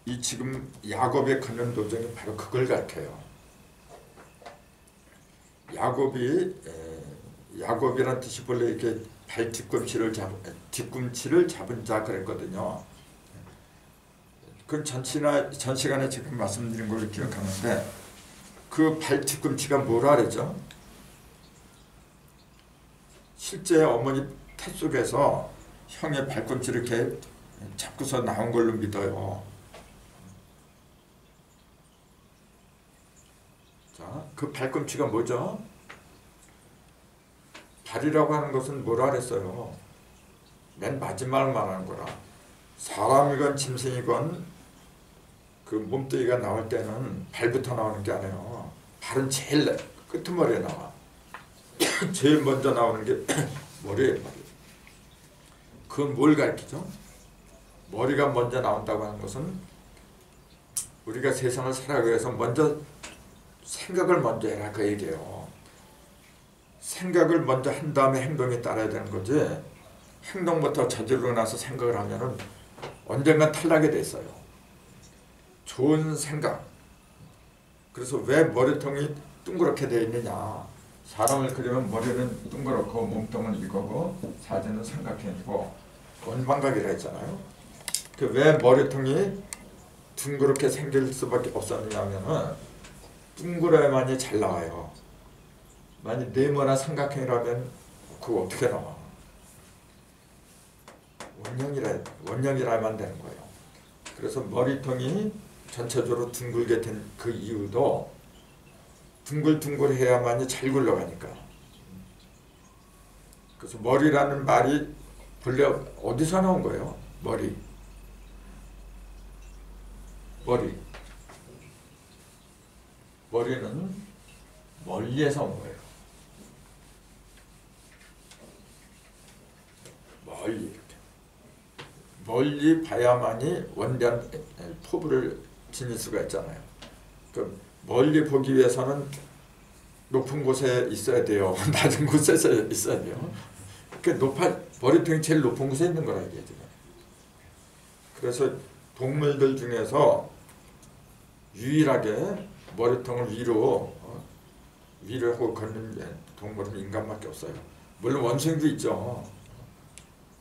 이 지금 야곱의 걷는 도정이 바로 그걸 가르쳐요. 야곱이란 뜻이 본래 이렇게 발 뒤꿈치를 잡은 자 그랬거든요. 그 전 시간에 지금 말씀드린 걸 기억하는데, 그 발 뒤꿈치가 뭐라 그러죠? 실제 어머니 태 속에서 형의 발꿈치를 이렇게 잡고서 나온 걸로 믿어요. 자, 그 발꿈치가 뭐죠? 발이라고 하는 것은 뭐라 그랬어요? 맨 마지막을 말하는 거라. 사람이건 짐승이건 그 몸뚱이가 나올 때는 발부터 나오는 게 아니에요. 발은 제일 끄트머리에 나와. 제일 먼저 나오는 게 머리예요. 머리. 그건 뭘 가르치죠? 머리가 먼저 나온다고 하는 것은 우리가 세상을 살아가기 위해서 먼저 생각을 먼저 해라 그 얘기예요. 생각을 먼저 한 다음에 행동이 따라야 되는 거지, 행동부터 저지르고 나서 생각을 하면은 언젠간 탈락이 돼 있어요. 좋은 생각. 그래서 왜 머리통이 둥그렇게 되어 있느냐. 사람을 그리면 머리는 둥그렇고 몸통은 이거고 사진은 삼각형이고 원방각이라 했잖아요. 그 왜 머리통이 둥그렇게 생길 수밖에 없었느냐면은 둥그러야만이 잘 나와요. 만약 네모나 삼각형이라면 그거 어떻게 나와? 원형이라면 되는 거예요. 그래서 머리통이 전체적으로 둥글게 된 그 이유도 둥글둥글해야만이 잘 굴러가니까. 그래서 머리라는 말이 본래 어디서 나온 거예요? 머리는 멀리에서 온 거예요. 멀리 봐야만이 원대한 포부를 지닐 수가 있잖아요. 그 멀리 보기 위해서는 높은 곳에 있어야 돼요. 낮은 곳에 있어야 돼요. 그 머리통이 제일 높은 곳에 있는 거라 이게 지금. 그래서 동물들 중에서 유일하게 머리통을 위로 하고 걷는 동물은 인간밖에 없어요. 물론 원숭이도 있죠.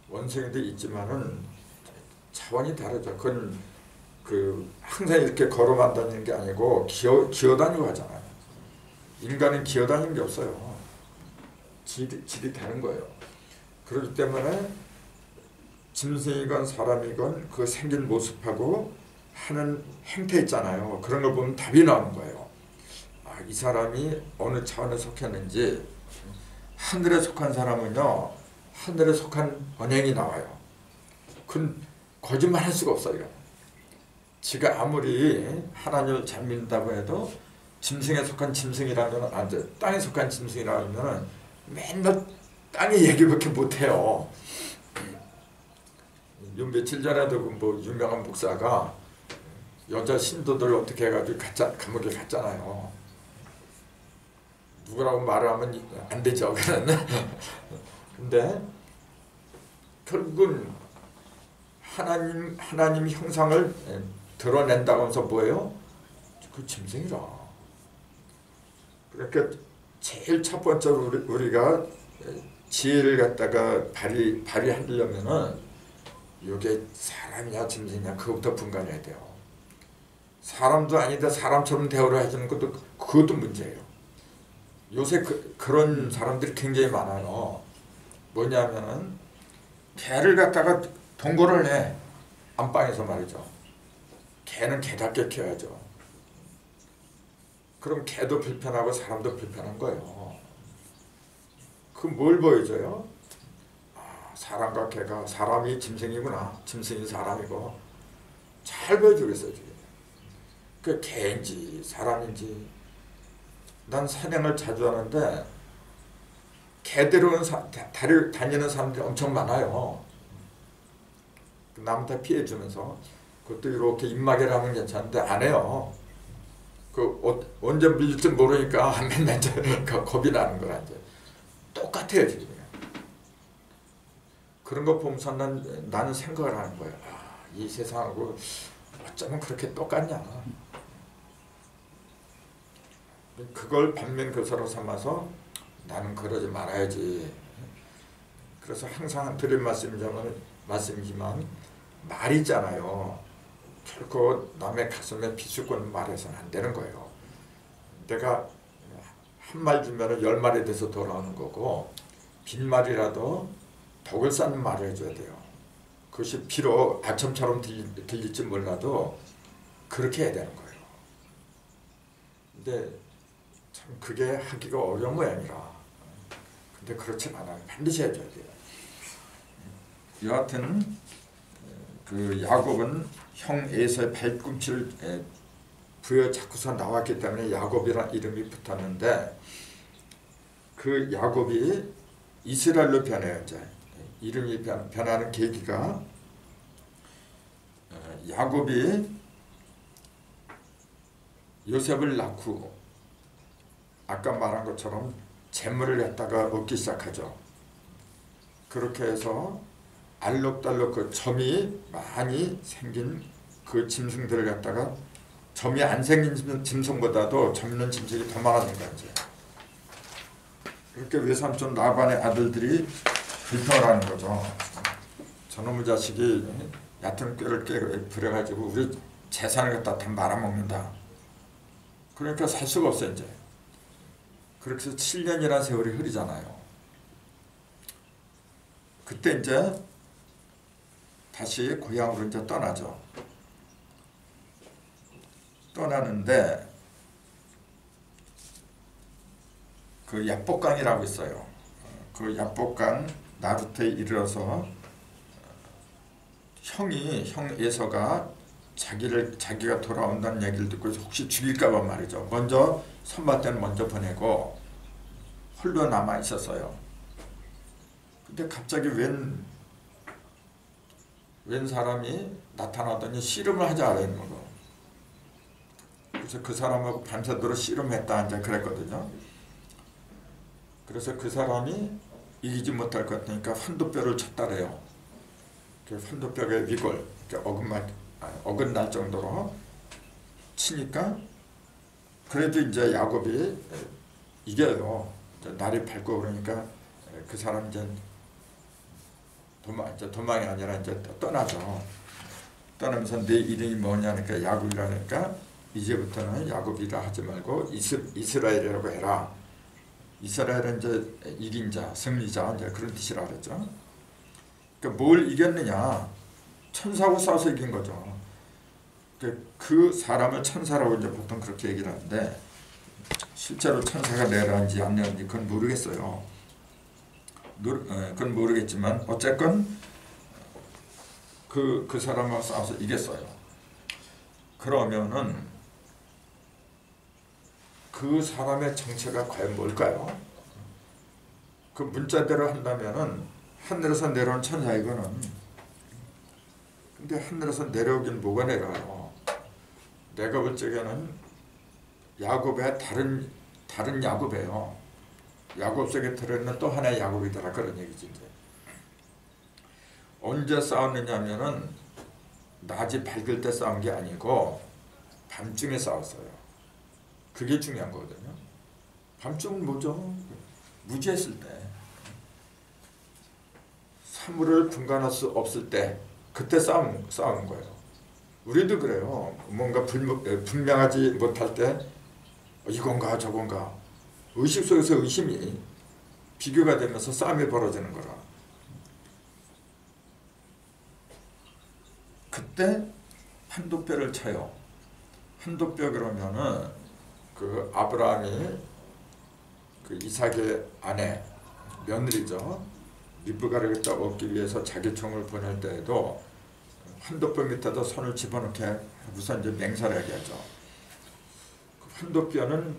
원숭이도 있지만은 차원이 다르죠. 그건 항상 이렇게 걸어만 다니는 게 아니고 기어다니고 하잖아요. 인간은 기어다니는 게 없어요. 질이 다른 거예요. 그렇기 때문에 짐승이건 사람이건 그 생긴 모습하고 하는 행태 있잖아요. 그런 걸 보면 답이 나오는 거예요. 이 사람이 어느 차원에 속했는지. 하늘에 속한 사람은요, 하늘에 속한 언행이 나와요. 그건 거짓말 할 수가 없어요. 지가 아무리 하나님을 잘 믿는다고 해도 짐승에 속한 짐승이라면 안 돼. 땅에 속한 짐승이라면 맨날 땅의 얘기밖에 못해요. 요 며칠 전에도 뭐 유명한 목사가 여자 신도들 어떻게 해가지고 감옥에 갔잖아요. 누구라고 말을 하면 안 되죠. 근데 결국은 하나님 형상을 드러낸다고 하면서 뭐예요? 그 짐승이라. 그러니까 제일 첫 번째로 우리가 지혜를 갖다가 발휘하려면은 이게 사람이냐 짐승이냐 그것부터 분간해야 돼요. 사람도 아닌데 사람처럼 대우를 해주는 그것도 문제예요. 요새 그런 사람들이 굉장히 많아요. 뭐냐면은 개를 갖다가 동거를 해. 안방에서 말이죠. 개는 개답게 키워야죠. 그럼 개도 불편하고 사람도 불편한 거예요. 그 뭘 보여줘요? 사람과 개가, 사람이 짐승이구나, 짐승이 사람이고, 잘 보여주겠어요. 그 개인지 사람인지. 난 산행을 자주 하는데 개대로 다니는 사람들이 엄청 많아요. 남한테 피해주면서. 그것도 이렇게 입마개를 하면 괜찮은데 안 해요. 언제 밀릴지 모르니까 맨날 겁이 나는 거라. 이제 똑같아요 지금. 그런 거 보면서 나는 생각을 하는 거예요. 이 세상하고 어쩌면 그렇게 똑같냐. 그걸 반면교사로 삼아서 나는 그러지 말아야지. 그래서 항상 드린 말씀이지만 말 있잖아요. 결코 남의 가슴에 비수건 말해서는 안 되는 거예요. 내가 한 말 주면 10말이 돼서 돌아오는 거고, 빈말이라도 덕을 쌓는 말을 해줘야 돼요. 그것이 비록 아첨처럼 들릴지 몰라도 그렇게 해야 되는 거예요. 근데 참 그게 하기가 어려운 모양이라. 근데 그렇진 않아요. 반드시 해줘야 돼요. 여하튼 그 야곱은 형 에서의 발꿈치를 부여잡고서 나왔기 때문에 야곱이라는 이름이 붙었는데, 그 야곱이 이스라엘로 변해요. 이제 이름이 변하는 계기가 야곱이 요셉을 낳고 아까 말한 것처럼 재물을 갖다가 얻기 시작하죠. 그렇게 해서 알록달록 그 점이 많이 생긴 그 짐승들을 갖다가, 점이 안 생긴 짐승보다도 점 있는 짐승이 더 많아진 거야. 이제 그렇게 외삼촌 라반의 아들들이 불평을 하는 거죠. 저놈의 자식이 얕은 꾀를 부려가지고 우리 재산을 갖다 다 말아먹는다. 그러니까 살 수가 없어요. 이제 그렇게 해서 7년이라는 세월이 흐르잖아요. 그때 이제 다시 고향으로 이제 떠나죠. 떠나는데 그 야복강이라고 있어요. 그 야복강 나루터에 이르러서 형 에서가 자기가 돌아온다는 얘기를 듣고 혹시 죽일까봐 말이죠. 먼저 선밭대는 먼저 보내고 홀로 남아 있었어요. 근데 갑자기 웬 사람이 나타나더니 씨름을 하자 그러는 거고. 그래서 그 사람하고 밤새도록 씨름했다 이제 그랬거든요. 그래서 그 사람이 이기지 못할 것 같으니까 환도뼈를 쳤다래요. 그 환도뼈의 위골, 어긋날 정도로 치니까 그래도 이제 야곱이 이겨요. 이제 날이 밝고 그러니까 그 사람 이제 도망이 아니라 이제 떠나죠. 떠나면서 내 이름이 뭐냐니까 야곱이라니까 이제부터는 야곱이라 하지 말고 이스라엘이라고 해라. 이스라엘은 이제 이긴 자, 승리자 이제 그런 뜻이라 그랬죠. 그러니까 뭘 이겼느냐? 천사하고 싸워서 이긴 거죠. 그 사람을 천사라고 이제 보통 그렇게 얘기를 하는데 실제로 천사가 내려앉지 않는지 그건 모르겠어요. 그건 모르겠지만 어쨌건 그 사람하고 싸워서 이겼어요. 그러면은 그 사람의 정체가 과연 뭘까요? 그 문자대로 한다면은 하늘에서 내려온 천사 이거는. 근데 하늘에서 내려오긴 뭐가 내려와요? 내가 볼 적에는 야곱의 다른 야곱이에요. 야곱 속에 들어있는 또 하나의 야곱이더라 그런 얘기지 이제. 언제 싸웠느냐면은 낮이 밝을 때 싸운 게 아니고 밤중에 싸웠어요. 그게 중요한 거거든요. 밤중은 뭐죠? 무지했을 때, 사물을 분간할 수 없을 때 그때 싸운 거예요. 우리도 그래요. 뭔가 분명하지 못할 때 이건가 저건가 의식 속에서 의심이 비교가 되면서 싸움이 벌어지는 거라. 그때 한독뼈를 쳐요. 한독뼈 그러면은 그 아브라함이 그 이삭의 아내 며느리죠. 리브가를 갖다 얻기 위해서 자기 총을 보낼 때에도 한독뼈 밑에다 손을 집어넣게 우선 이제 맹살하게 하죠. 그 한독뼈는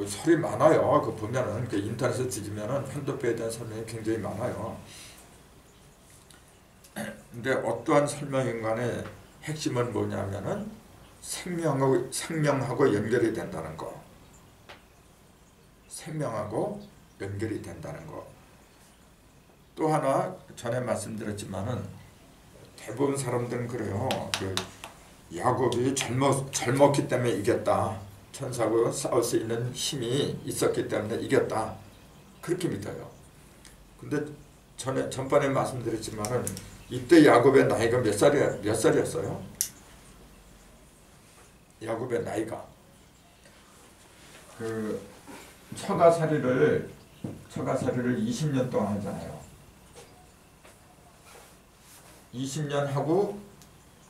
설이 많아요. 그 보면은 그 인터넷에 뒤지면은 한독뼈에 대한 설명이 굉장히 많아요. 근데 어떠한 설명인 간에 핵심은 뭐냐면은 생명하고 연결이 된다는 거. 생명하고 연결이 된다는 거. 또 하나 전에 말씀드렸지만은 대부분 사람들은 그래요. 그 야곱이 젊었기 때문에 이겼다. 천사하고 싸울 수 있는 힘이 있었기 때문에 이겼다. 그렇게 믿어요. 근데 전번에 말씀드렸지만은 이때 야곱의 나이가 몇 살이었어요? 야곱의 나이가 그 처가살이를 20년 동안 하잖아요. 20년 하고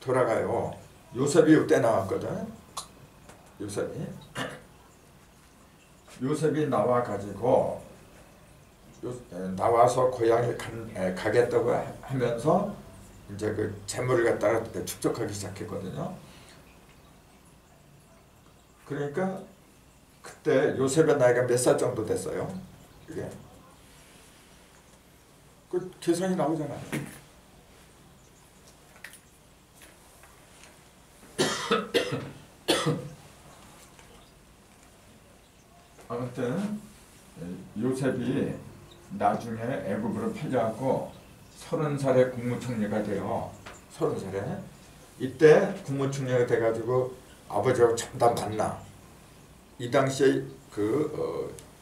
돌아가요. 요셉이 이때 나왔거든. 요셉이 나와가지고 나와서 고향에 가겠다고 하면서 이제 그 재물을 갖다가 축적하기 시작했거든요. 그러니까 그때 요셉의 나이가 몇 살 정도 됐어요? 그게 그 계산이 나오잖아요. 아무튼 요셉이 나중에 애굽으로 팔려갖고 30살에 국무총리가 돼요. 30살에 이때 국무총리가 돼가지고 아버지하고 잠깐 만나. 이 당시에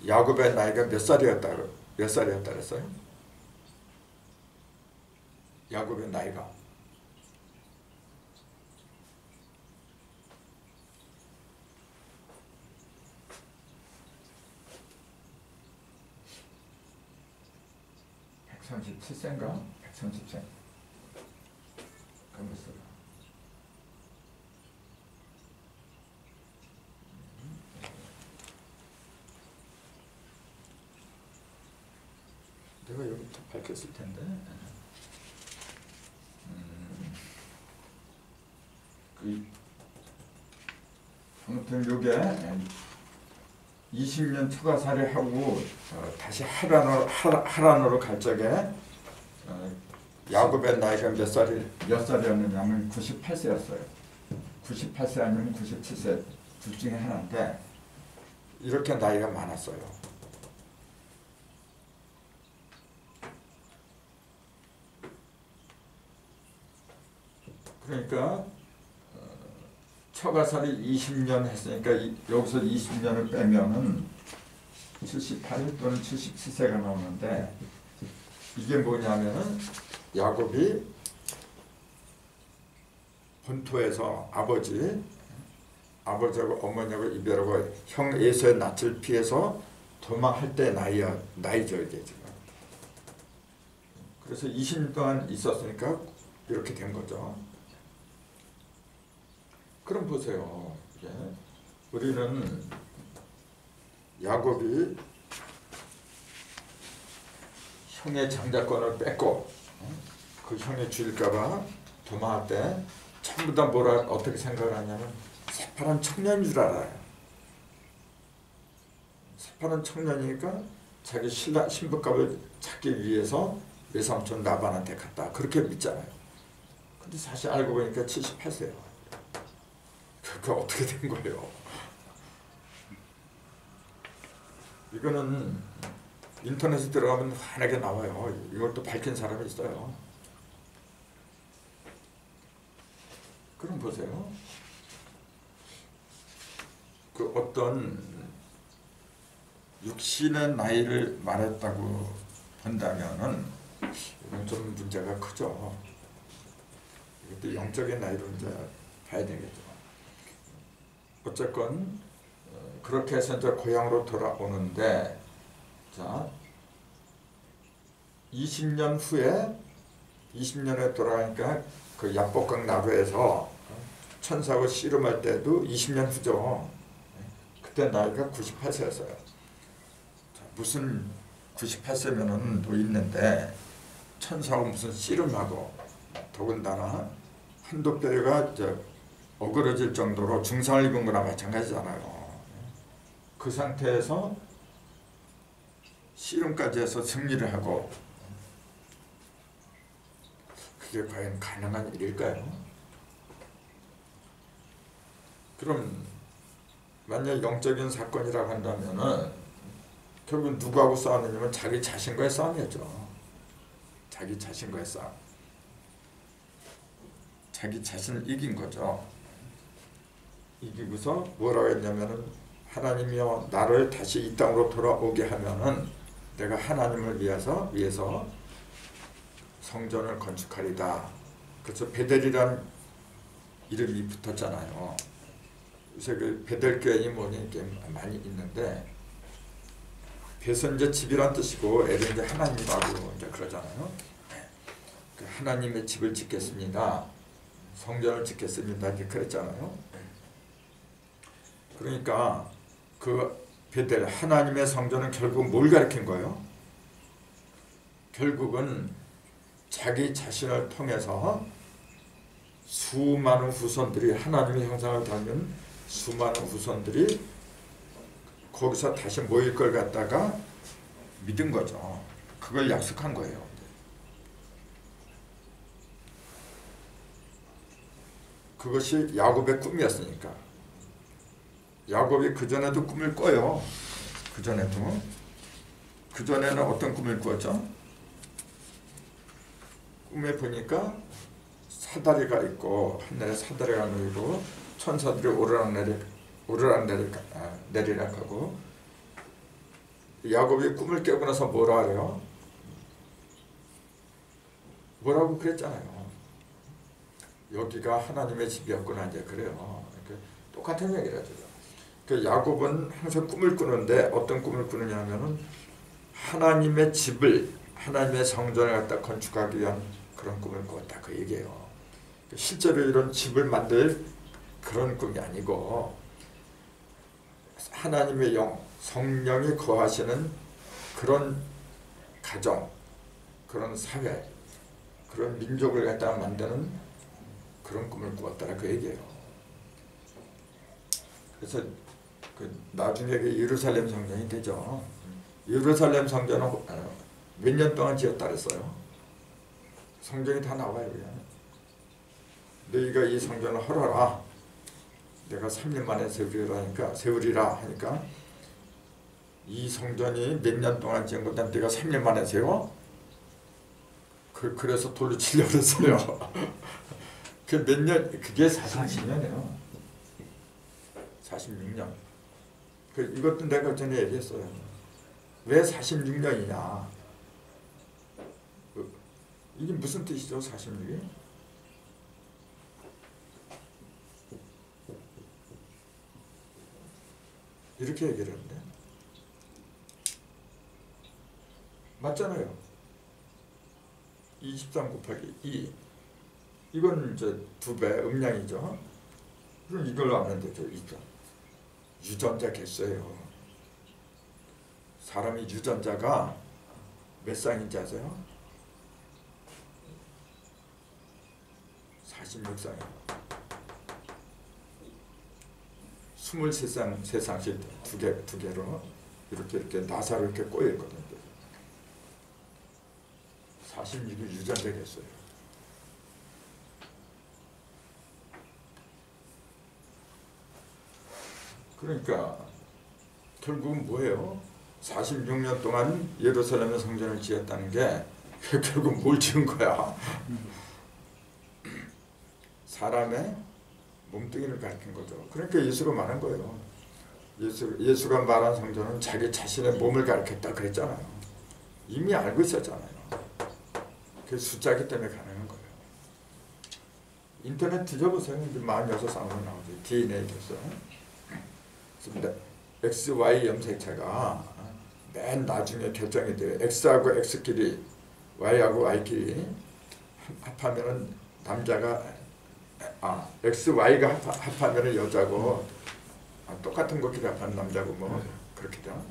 야곱의 나이가 몇 살이었다 그랬어요? 야곱의 나이가 137세인가? 130세. 가만있어. 내가 여기부터 밝혔을 텐데. 아무튼 요게 20년 처가살이 하고 다시 하란으로 갈 적에 야곱의 나이가 몇 살이었느냐면 98세였어요. 98세 아니면 97세 둘 중에 하나인데 이렇게 나이가 많았어요. 그러니까 처가살이 20년 했으니까 여기서 20년을 빼면은 78일 또는 77세가 나오는데, 이게 뭐냐면은 야곱이 본토에서 아버지하고 어머니하고 이별하고 형 에서의 낯을 피해서 도망할 때 나이죠 이게 지금. 그래서 20년 동안 있었으니까 이렇게 된 거죠. 그럼 보세요. 우리는 야곱이 형의 장자권을 뺏고 그 형이 죽일까봐 도망할 때 전부 다 어떻게 생각을 하냐면 새파란 청년인 줄 알아요. 새파란 청년이니까 자기 신부값을 찾기 위해서 외삼촌 라반한테 갔다, 그렇게 믿잖아요. 근데 사실 알고 보니까 78세예요. 그게 어떻게 된 거예요? 이거는 인터넷에 들어가면 환하게 나와요. 이걸 또 밝힌 사람이 있어요. 그럼 보세요. 그 어떤 육신의 나이를 말했다고 본다면은 이건 좀 문제가 크죠. 이것도 영적인 나이로 이제 봐야 되겠죠. 어쨌건 그렇게 해서 이제 고향으로 돌아오는데, 자 20년에 돌아가니까 그 야복강 나루에서 천사하고 씨름할 때도 20년 후죠. 그때 나이가 98세였어요. 무슨 98세면은 또 있는데 천사하고 무슨 씨름하고, 더군다나 한도 뼈가 어그러질 정도로 중상을 입은 거나 마찬가지잖아요. 그 상태에서 씨름까지 해서 승리를 하고, 그게 과연 가능한 일일까요? 그럼 만약 영적인 사건이라고 한다면은 결국 누구하고 싸우느냐면 자기 자신과의 싸움이었죠. 자기 자신과의 싸움. 자기 자신을 이긴 거죠. 이기고서 뭐라고 했냐면은, 하나님이여 나를 다시 이 땅으로 돌아오게 하면은 내가 하나님을 위해서 성전을 건축하리다. 그래서 베델이란 이름이 붙었잖아요. 요새 그 베델교회이 뭐니 이게 많이 있는데, 배선 이제 집이란 뜻이고 애를 이제 하나님하고 이제 그러잖아요. 그 하나님의 집을 짓겠습니다. 성전을 짓겠습니다. 이렇게 그랬잖아요. 그러니까 그 베델 하나님의 성전은 결국 뭘 가리킨 거예요? 결국은 자기 자신을 통해서 수많은 후손들이, 하나님의 형상을 닮은 수많은 후손들이 거기서 다시 모일 걸 갖다가 믿은 거죠. 그걸 약속한 거예요. 그것이 야곱의 꿈이었으니까. 야곱이 그전에도 꿈을 꿔요. 그전에는 어떤 꿈을 꾸었죠? 꿈에 보니까 사다리가 있고 하늘에 사다리가 놓이고 천사들이 오르락내리락하고, 야곱이 꿈을 깨고 나서 뭐라 그래요? 뭐라고 그랬잖아요. 여기가 하나님의 집이었구나, 이제 그래요. 똑같은 얘기를 하죠. 그 야곱은 항상 꿈을 꾸는데 어떤 꿈을 꾸느냐 하면은 하나님의 집을, 하나님의 성전을 갖다 건축하기 위한 그런 꿈을 꿨다, 그 얘기예요. 실제로 이런 집을 만들 그런 꿈이 아니고, 하나님의 영, 성령이 거하시는 그런 가정, 그런 사회, 그런 민족을 갖다가 만드는 그런 꿈을 꾸었다라, 그 얘기예요. 그래서 그 나중에 그 예루살렘 성전이 되죠. 예루살렘 성전은 몇 년 동안 지었다 그랬어요. 성경이 다 나와요. 그냥. 너희가 이 성전을 헐어라. 내가 3년 만에 세우리라 하니까, 이 성전이 몇 년 동안 지은 건데 내가 3년 만에 세워? 그래서 돌로 치려고 그랬어요. 그 몇 년, 그게 46년이에요. 46년. 그 이것도 내가 전에 얘기했어요. 왜 46년이냐? 이게 무슨 뜻이죠, 46이? 이렇게 얘기를 하는데 맞잖아요. 23 곱하기 2 이건 이제 2배 음량이죠. 그럼 이걸로 하면 되죠. 유전자 개수예요. 사람이 유전자가 몇 쌍인지 아세요? 46쌍이에요. 23쌍, 3쌍씩 두 개로 이렇게 나사로 이렇게 꼬여 있거든요. 46이 유전자 개수예요. 그러니까 결국은 뭐예요? 46년 동안 예루살렘의 성전을 지었다는 게 결국 뭘 지은 거야? 사람의 몸뚱이를 가리킨 거죠. 그러니까 예수가 말한 거예요. 예수가 말한 성전은 자기 자신의 몸을 가리켰다 그랬잖아요. 이미 알고 있었잖아요. 그게 숫자기 때문에 가능한 거예요. 인터넷 뒤져보세요. 46쌍으로 나오죠. DNA 교수. XY 염색체가 맨 나중에 결정이 돼요. X하고 X끼리, Y하고 Y끼리 합하면은 남자가 XY가 합하면은 여자고 똑같은 것끼리 합하면 남자고 뭐 그렇게 돼요.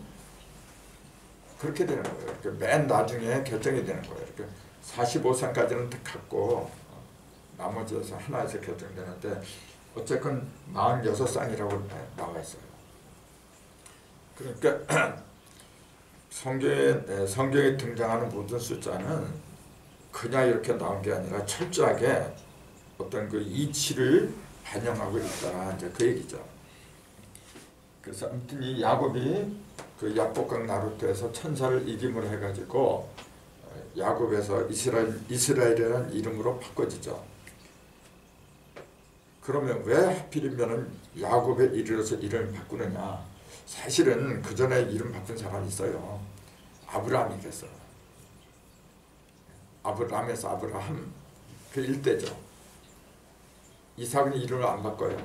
그렇게 되는 거예요. 이렇게 맨 나중에 결정이 되는 거예요. 이렇게 45상까지는 같고 나머지에서 하나에서 결정되는데 어쨌건 46쌍이라고 나와 있어요. 그러니까 성경에 등장하는 모든 숫자는 그냥 이렇게 나온 게 아니라 철저하게 어떤 그 이치를 반영하고 있다. 이제 그 얘기죠. 그래서 아무튼 이 야곱이 그 야복강 나루토에서 천사를 이김을 해가지고 야곱에서 이스라엘이라는 이름으로 바꿔지죠. 그러면 왜 하필이면은 야곱에 이르러서 이름을 바꾸느냐? 사실은 그 전에 이름 바꾼 사람이 있어요. 아브라함이 그랬어요. 아브라함에서 아브라함 그 일대죠. 이삭은 이름을 안 바꿔요.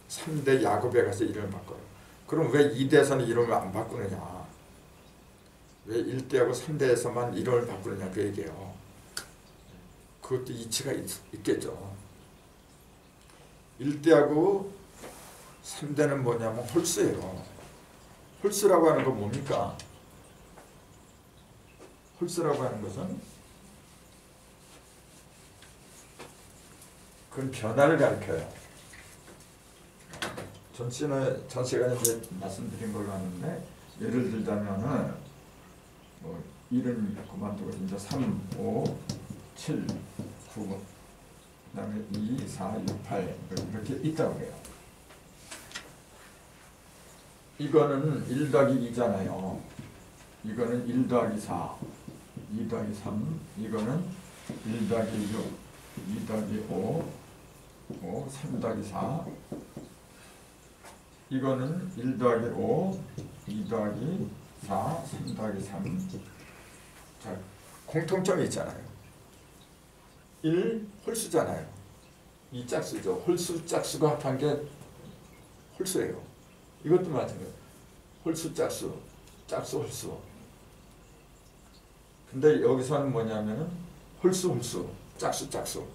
3대 야곱에 가서 이름을 바꿔요. 그럼 왜 2대에서는 이름을 안 바꾸느냐? 왜 1대하고 3대에서만 이름을 바꾸느냐 그 얘기예요. 그것도 이치가 있겠죠. 1대하고 3대는 뭐냐면 홀수예요. 홀수라고 하는 건 뭡니까? 홀수라고 하는 것은 그건 변화를 가리켜요. 전 시간에 이제 말씀드린 걸로 하는데 예를 들자면은 뭐 1은 그만두고 이제 3, 5, 7, 9 그다음에 2, 4, 6, 8 이렇게 있다고 해요. 이거는 1 더하기 2잖아요. 이거는 1 더하기 4, 2 더하기 3, 이거는 1 더하기 6, 2 더하기 5, 3 더하기 4, 이거는 1 더하기 5, 2 더하기 4, 3 더하기 3. 자, 공통점이 있잖아요. 1, 홀수잖아요. 2 짝수죠. 홀수, 짝수가 합한 게 홀수예요. 이것도 마찬가지예요. 홀수, 짝수, 짝수, 홀수. 근데 여기서는 뭐냐면은 홀수, 홀수, 짝수, 짝수.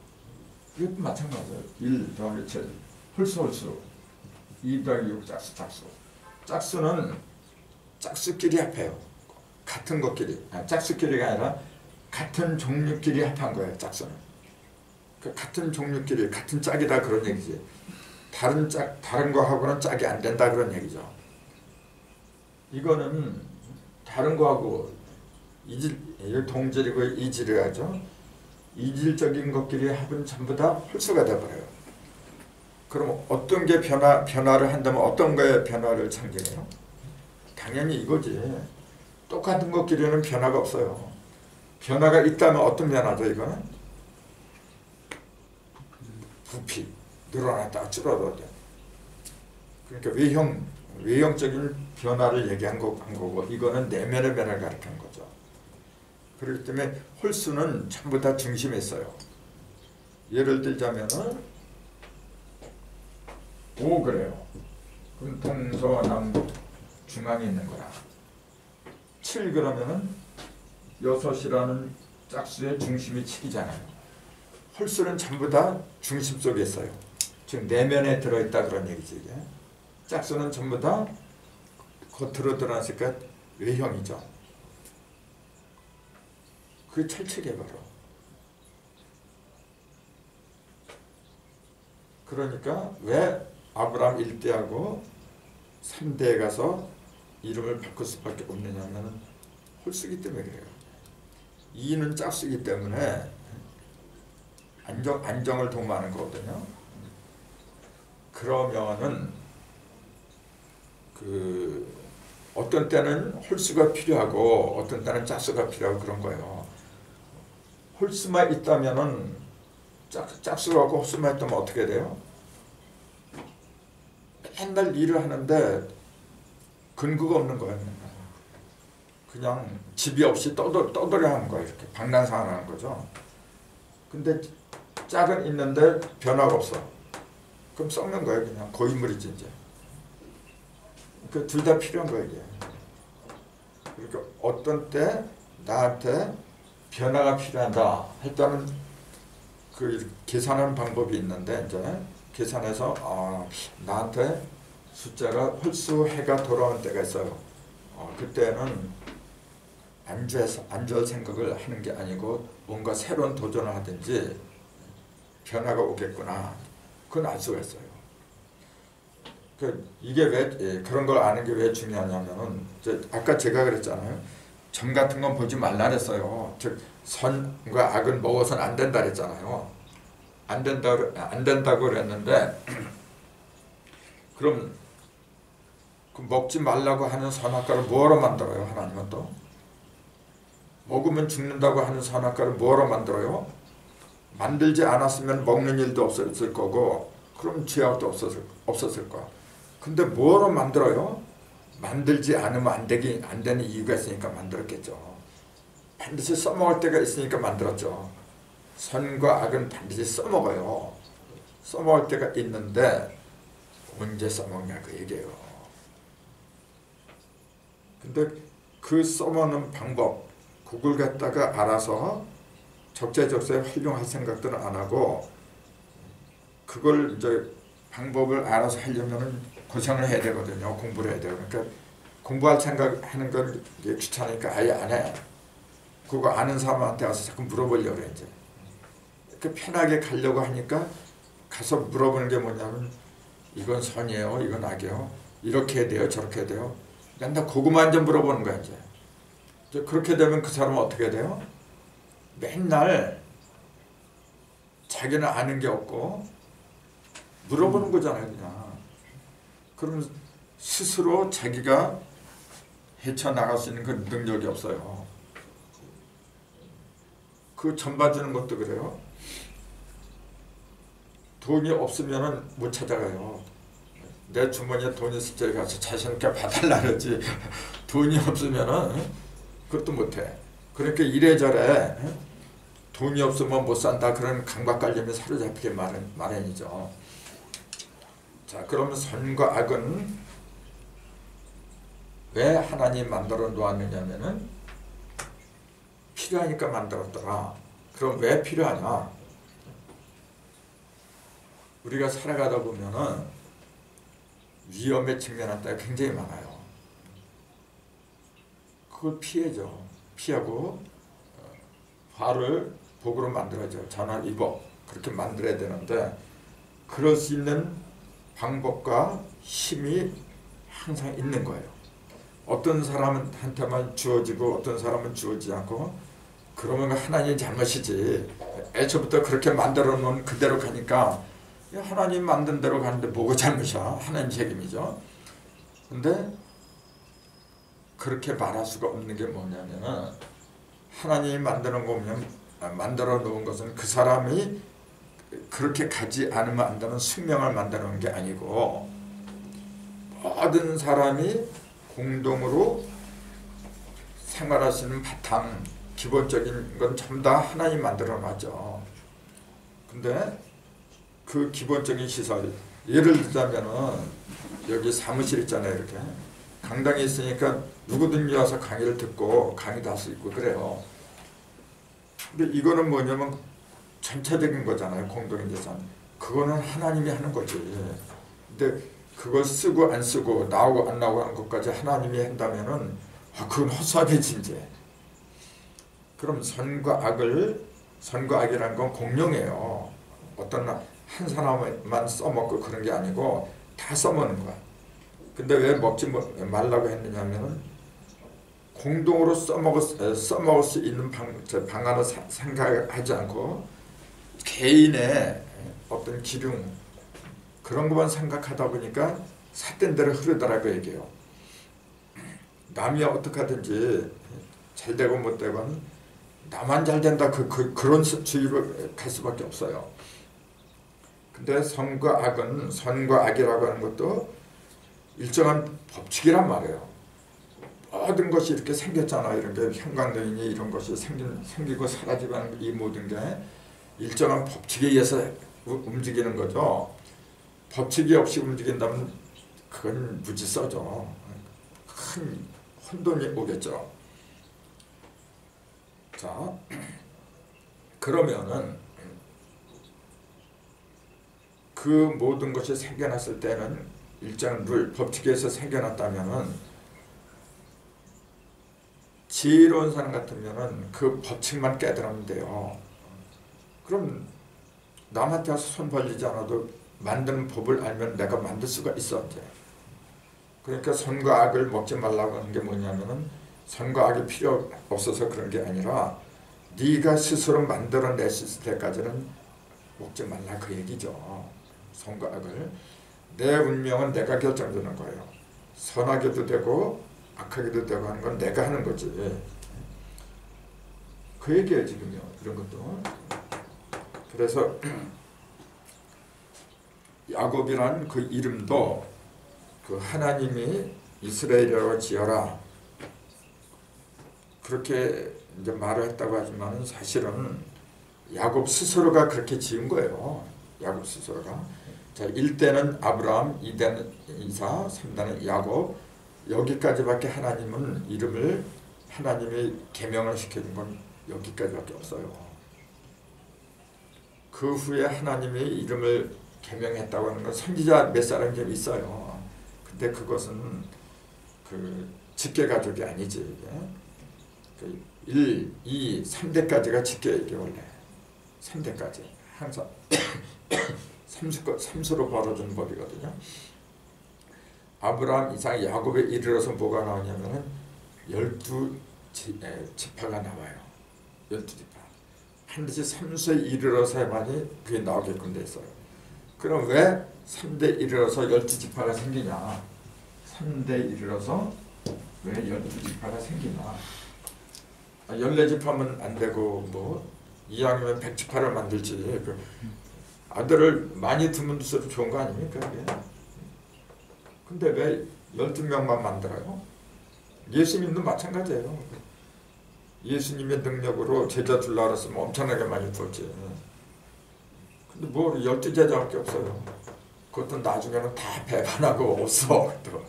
이것도 마찬가지예요. 1 더하기 7, 홀수, 홀수. 2 더하기 6, 짝수, 짝수. 짝수는 짝수끼리 합해요. 같은 것끼리. 짝수끼리가 아니라 같은 종류끼리 합한 거예요. 짝수는. 그 같은 종류끼리 같은 짝이다 그런 얘기지. 다른 거하고는 짝이 안 된다 그런 얘기죠. 이거는 다른 거하고 동질이고 이질이라죠. 이질적인 것끼리 합은 전부 다 홀수가 돼버려요. 그럼 어떤 게 변화를 한다면 어떤 거에 변화를 상징해요? 당연히 이거지. 똑같은 것끼리는 변화가 없어요. 변화가 있다면 어떤 변화죠 이거는? 부피 늘어났다가 줄어들어요. 그러니까 외형적인 변화를 얘기한 거고 이거는 내면의 변화를 가리키는 거죠. 그렇기 때문에 홀수는 전부 다 중심에 있어요. 예를 들자면은 5 그래요. 그럼 동서남북 중앙에 있는 거야. 7 그러면은 6이라는 짝수의 중심이 7이잖아요. 홀수는 전부 다 중심 속에 있어요. 즉 내면에 들어있다 그런 얘기지. 이게. 짝수는 전부 다 겉으로 드러났으니까 외형이죠. 그게 철칙이에요 바로. 그러니까 왜 아브라함 1대하고 3대에 가서 이름을 바꿀 수밖에 없느냐면 홀수기 때문에 그래요. 2는 짝수기 때문에 안정을 도모하는 거거든요. 그러면은 어떤 때는 홀수가 필요하고 어떤 때는 짝수가 필요하고 그런 거예요. 홀수만 있다면은 짝수가 없고 홀수만 있다면 어떻게 돼요? 맨날 일을 하는데 근거가 없는 거예요. 그냥 집이 없이 떠돌이 하는 거예요. 이렇게 방랑사하는 거죠. 근데 짝은 있는데 변화가 없어. 그럼 썩는 거예요. 그냥 고인물이지 이제. 그 둘 다 필요한 거예요. 이게. 그러니까 어떤 때 나한테 변화가 필요하다 할 때는 그 계산하는 방법이 있는데 이제 계산해서 나한테 숫자가 홀수해가 돌아오는 때가 있어요. 그때는 안주할 생각을 하는 게 아니고 뭔가 새로운 도전을 하든지 변화가 오겠구나. 그건 알 수가 있어요. 이게 왜 그런 걸 아는 게 왜 중요하냐면은 아까 제가 그랬잖아요. 점 같은 건 보지 말라 그랬어요. 즉 선과 악은 먹어서는 안 된다 그랬잖아요. 안 된다고 그랬는데 그럼 먹지 말라고 하는 선악과를 뭐로 만들어요? 하나님은 또 먹으면 죽는다고 하는 선악과를 뭐로 만들어요? 만들지 않았으면 먹는 일도 없었을 거고 그럼 죄악도 없었을 거야. 근데 뭐로 만들어요? 만들지 않으면 안 되는 이유가 있으니까 만들었겠죠. 반드시 써먹을 때가 있으니까 만들었죠. 선과 악은 반드시 써먹어요. 써먹을 때가 있는데 언제 써먹냐 그 얘기예요. 근데 그 써먹는 방법 그걸 갖다가 알아서 적재적소에 활용할 생각들은 안 하고 그걸 이제 방법을 알아서 하려면은 고생을 해야 되거든요. 공부를 해야 돼요. 그러니까 공부할 생각하는 걸 귀찮으니까 아예 안 해. 그거 아는 사람한테 가서 자꾸 물어보려고 그래 이제. 그 편하게 가려고 하니까 가서 물어보는 게 뭐냐면 이건 선이에요, 이건 악이에요, 이렇게 해야 돼요, 저렇게 해야 돼요. 맨날 그거만 이제 물어보는 거야 이제. 그렇게 되면 그 사람은 어떻게 돼요? 맨날 자기는 아는 게 없고 물어보는 거잖아요 그냥. 그러면 스스로 자기가 헤쳐나갈 수 있는 그 능력이 없어요. 그 점 봐주는 것도 그래요. 돈이 없으면 못 찾아가요. 내 주머니에 돈이 있을 때 가서 자신있게 봐달라 그러지 돈이 없으면 그것도 못해. 그러니까 이래저래 돈이 없으면 못 산다 그런 강박관념에 사로잡히게 마련이죠. 자, 그러면 선과 악은 왜 하나님 만들어 놓았느냐면은 필요하니까 만들었더라. 그럼 왜 필요하냐? 우리가 살아가다 보면은 위험에 직면할 때가 굉장히 많아요. 그걸 피하고 화를 복으로 만들어야죠. 전화 입어 그렇게 만들어야 되는데 그럴 수 있는 방법과 힘이 항상 있는 거예요. 어떤 사람한테만 주어지고 어떤 사람은 주어지지 않고 그러면 하나님 잘못이지. 애초부터 그렇게 만들어 놓은 그대로 가니까 하나님 만든 대로 가는데 뭐가 잘못이야? 하나님 책임이죠. 근데 그렇게 말할 수가 없는 게 뭐냐면 하나님이 만들어 놓은 것은 그 사람이 그렇게 가지 않으면 안 되는 숙명을 만드는 게 아니고 모든 사람이 공동으로 생활할 수 있는 바탕 기본적인 건 전부 다 하나님 만들어 놨죠. 근데 그 기본적인 시설 예를 들자면은 여기 사무실 있잖아요. 이렇게 강당에 있으니까 누구든지 와서 강의를 듣고 강의도 할 수 있고 그래요. 근데 이거는 뭐냐면 전체적인 거잖아요. 공동의 재산. 그거는 하나님이 하는 거지. 근데 그걸 쓰고 안 쓰고 나오고 안 나오고 하는 것까지 하나님이 한다면은 그건 허수아비지 이제. 그럼 선과 악이라는 건 공룡이에요. 어떤 한 사람만 써먹고 그런 게 아니고 다 써먹는 거야. 근데 왜 먹지 말라고 했느냐면은 공동으로 써먹을 수 있는 방안을 생각하지 않고 개인의 어떤 기능 그런 것만 생각하다 보니까 삿된 대로 흐르더라고 얘기해요. 남이 어떻게 하든지 잘 되고 못 되고는 나만 잘 된다 그런 주의로 갈 수밖에 없어요. 근데 선과 악이라고 하는 것도 일정한 법칙이란 말이에요. 모든 것이 이렇게 생겼잖아. 이런 게 형광등이니 이런 것이 생기고 사라지는 이 모든 게 일정한 법칙에 의해서 움직이는 거죠. 법칙이 없이 움직인다면 그건 무질서죠. 큰 혼돈이 오겠죠. 자, 그러면은 그 모든 것이 생겨났을 때는 일정한 룰, 법칙에서 생겨났다면은 지혜로운 사람 같으면은 그 법칙만 깨달으면 돼요. 그럼 남한테 와서 손 벌리지 않아도 만드는 법을 알면 내가 만들 수가 있어 이제. 그러니까 선과 악을 먹지 말라고 하는 게 뭐냐면은 선과 악이 필요 없어서 그런 게 아니라 네가 스스로 만들어냈을 때까지는 먹지 말라 그 얘기죠. 선과 악을. 내 운명은 내가 결정되는 거예요. 선하게도 되고 악하게도 되고 하는 건 내가 하는 거지. 그 얘기예요 지금요. 이런 것도. 그래서 야곱이란 그 이름도 그 하나님이 이스라엘이라고 지어라 그렇게 이제 말을 했다고 하지만 사실은 야곱 스스로가 그렇게 지은 거예요. 야곱 스스로가. 자, 1대는 아브라함, 2대는 이사, 3대는 야곱. 여기까지밖에 하나님은 이름을 하나님이 계명을 시켜준 건 여기까지밖에 없어요. 그 후에 하나님이 이름을 계명했다고 하는 건 선지자 몇 사람이 좀 있어요. 근데 그것은 그 직계가족이 아니지. 이게. 그 1, 2, 3대까지가 직계이기 원래. 3대까지. 항상 삼수로 벌어지는 법이거든요. 아브라함, 이삭, 야곱에 이르러서 뭐가 나오냐면은 12지파가 나와요. 12지파. 반드시 삼수에 이르러서야만이 그게 나오게끔 돼 있어요. 그럼 왜 3대 이르러서 12지파가 생기냐? 3대 이르러서 왜 12지파가 생기나? 14지파면 안 되고 뭐 이왕이면 100지파를 만들지. 그 아들을 많이 두면 둘수록 좋은 거 아닙니까? 그게? 근데 왜 12명만 만들어요? 예수님도 마찬가지예요. 예수님의 능력으로 제자 둘라 그랬으면 엄청나게 많이 두었지. 근데 뭐 12제자밖에 없어요. 그것도 나중에는 다 배반하고 없어. 또.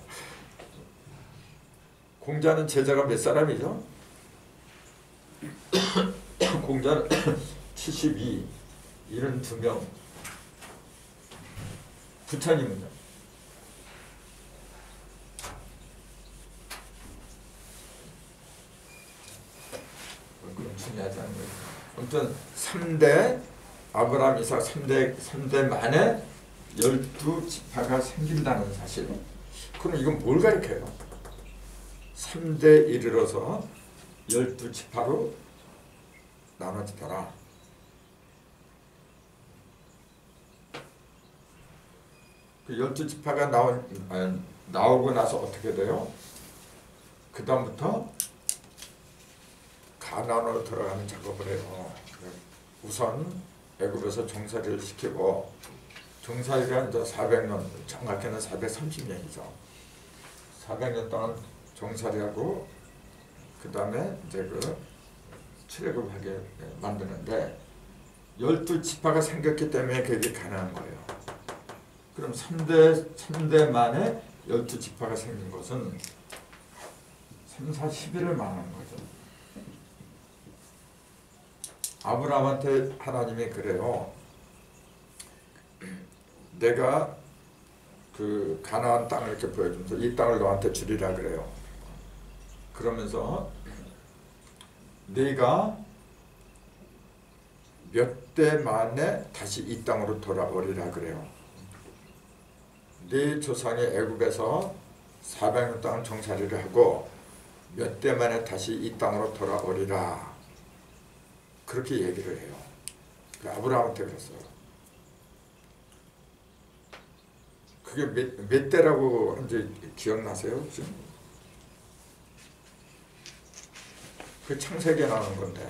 공자는 제자가 몇 사람이죠? 공자는 72, 72명. 부처님은요? 그건 중요하지 않은 거예요. 아무튼 3대 아브라함, 이삭 3대 만에 12지파가 생긴다는 사실. 그럼 이건 뭘 가리켜요? 3대 이르러서 12지파로 나눠지더라. 그 12지파가 나오고 나서 어떻게 돼요? 그 다음부터 가나안으로 들어가는 작업을 해요. 우선 애굽에서 종살이를 시키고, 종살이가 이제 400년, 정확히는 430년이죠. 400년 동안 종살이하고 그 다음에 이제 그 출애굽하게 만드는데 12지파가 생겼기 때문에 그게 가능한 거예요. 그럼 3대 만에 12지파가 생긴 것은 3, 4, 11을 말하는 거죠. 아브라함한테 하나님이 그래요. 내가 그 가나안 땅을 이렇게 보여주면서 이 땅을 너한테 주리라 그래요. 그러면서 네가 몇 대 만에 다시 이 땅으로 돌아오리라 그래요. 네 조상이 애굽에서 400년 동안 종살이를 하고 몇 대 만에 다시 이 땅으로 돌아오리라. 그렇게 얘기를 해요. 아브라함한테 그랬어요. 그게 몇 대라고 한지 기억나세요? 지금? 그 창세기에 나오는 건데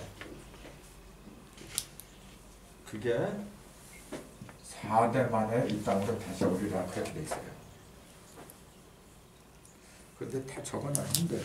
그게 4대 만에 이 땅으로 다시 오리라 그렇게 돼 있어요. 근데 다 적어놨는데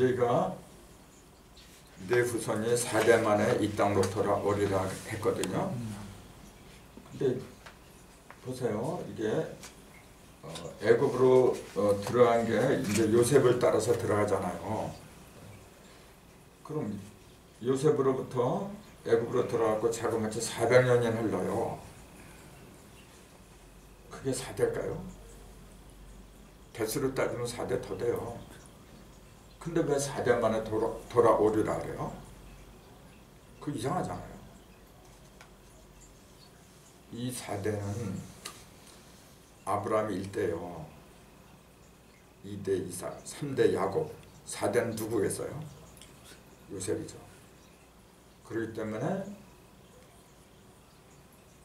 네가 내 후손이 4대 만에 이 땅으로 돌아오리라 했거든요. 근데 보세요. 이게 애굽으로 들어간 게 이제 요셉을 따라서 들어가잖아요. 그럼 요셉으로부터 애굽으로 들어가고 자그마치 400년이 흘러요. 그게 4대일까요? 대수로 따지면 4대 더 돼요. 근데 왜 4대 만에 돌아오리라 그래요? 그 이상하잖아요. 이 4대는 아브라함이 1대요. 2대 이삭, 3대 야곱, 4대는 누구겠어요? 요셉이죠. 그렇기 때문에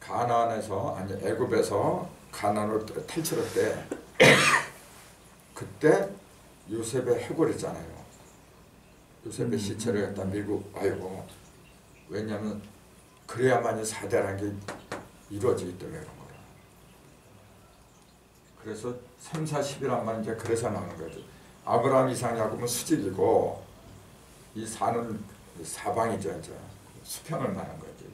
가나안에서 아니 애굽에서 가나안으로 탈출할 때 그때 요셉의 해골이잖아요. 요셉의 시체를 갖다 밀고 와요. 왜냐하면 그래야만이 4대라는 게 이루어지기 때문에 그런 거라. 그래서 3, 4, 10이란 말은 이제 그래서 나오는 거죠. 아브라함, 이삭, 야곱은 수직이고 이 4는 사방이죠. 이제 수평을 말한 거죠.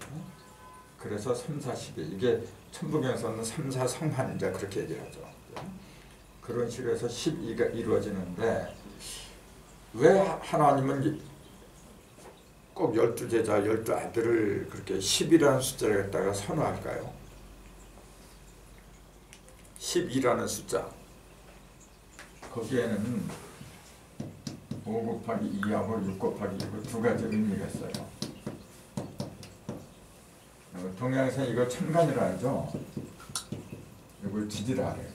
그래서 3, 4, 11 이게 천부경에서는 3, 4 성한 이제 그렇게 얘기를 하죠. 그런 식으로 해서 12가 이루어지는데 왜 하나님은 꼭 12제자, 12아들을 그렇게 10이라는 숫자를 갖다가 선호할까요? 12라는 숫자 거기에는 5 곱하기 2하고 6 곱하기 2고 두 가지 의미가 있어요. 동양에서 이걸 천간이라 하죠. 이걸 지지라 그래요.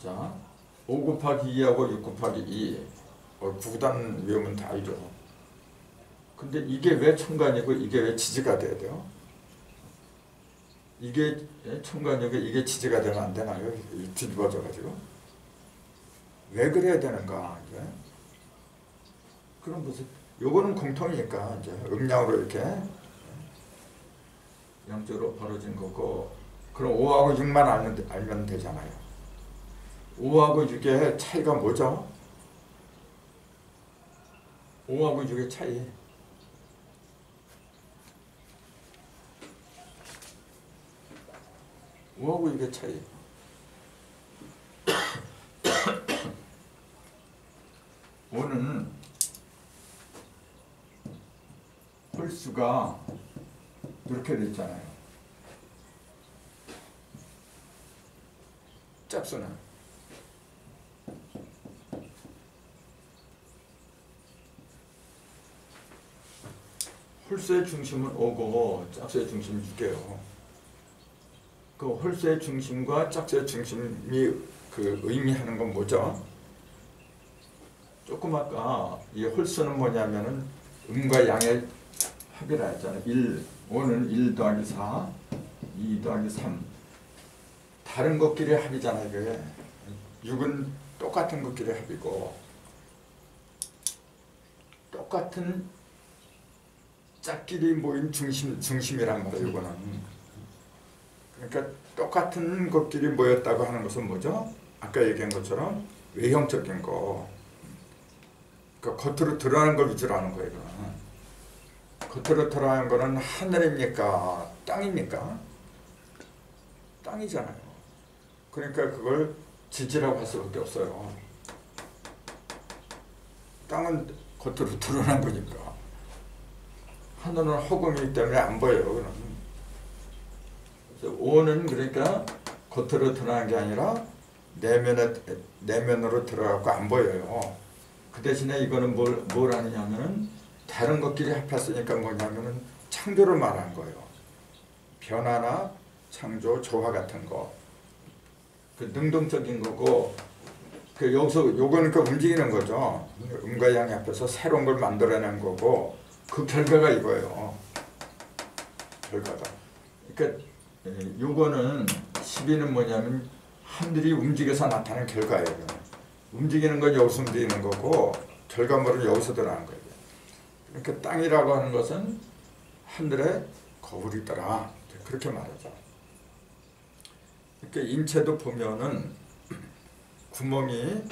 자, 5 곱하기 2하고 6 곱하기 2 구단 외우면 다 알죠. 근데 이게 왜 천간이고 이게 왜 지지가 돼야 돼요? 이게 천간이고 이게 지지가 되면 안 되나요? 뒤집어져 가지고 왜 그래야 되는가 이제? 그럼 무슨 요거는 공통이니까 이제 음양으로 이렇게 양쪽으로 벌어진 거고 그럼 5하고 6만 알면 되잖아요. 5하고 6의 차이가 뭐죠? 5하고 6의 차이. 오하고 6의 차이. 오는 홀수가 이렇게 돼 있잖아요. 짝수는 홀수의 중심은 5고 짝수의 중심은 6이에요. 그 홀수의 중심과 짝수의 중심이 그 의미하는 건 뭐죠? 조금 아까 이 홀수는 뭐냐면은 음과 양의 합이라 했잖아요. 5는 1 더하기 4, 2 더하기 3. 다른 것끼리 합이잖아요. 이게 6은 똑같은 것끼리 합이고 똑같은 짝끼리 모인 중심이란 말이에요. 이거는. 그러니까 똑같은 것끼리 모였다고 하는 것은 뭐죠? 아까 얘기한 것처럼 외형적인 거. 그러니까 겉으로 드러나는 걸 위주로 하는 거예요. 이거는. 겉으로 드러나는 거는 하늘입니까? 땅입니까? 땅이잖아요. 그러니까 그걸 지지라고 할 수밖에 없어요. 땅은 겉으로 드러난 거니까. 하늘은 허공이기 때문에 안 보여요. 그러면. 그래서 5는 그러니까 겉으로 드러난 게 아니라 내면으로 들어가고 안 보여요. 그 대신에 이거는 뭘 하느냐면은 다른 것끼리 합했으니까 뭐냐면은 창조를 말한 거예요. 변화나 창조, 조화 같은 거. 그 능동적인 거고, 그 여기서 요거는 그 움직이는 거죠. 음과 양이 합해서 새로운 걸 만들어낸 거고, 그 결과가 이거예요. 결과가. 그러니까 요거는 12는 뭐냐면 하늘이 움직여서 나타나는 결과예요. 움직이는 건 여기서 움직이는 거고, 결과물은 여기서 드러나는 거예요. 그러니까 땅이라고 하는 것은 하늘에 거울이 있더라. 그렇게 말하죠. 그러니까 인체도 보면은 구멍은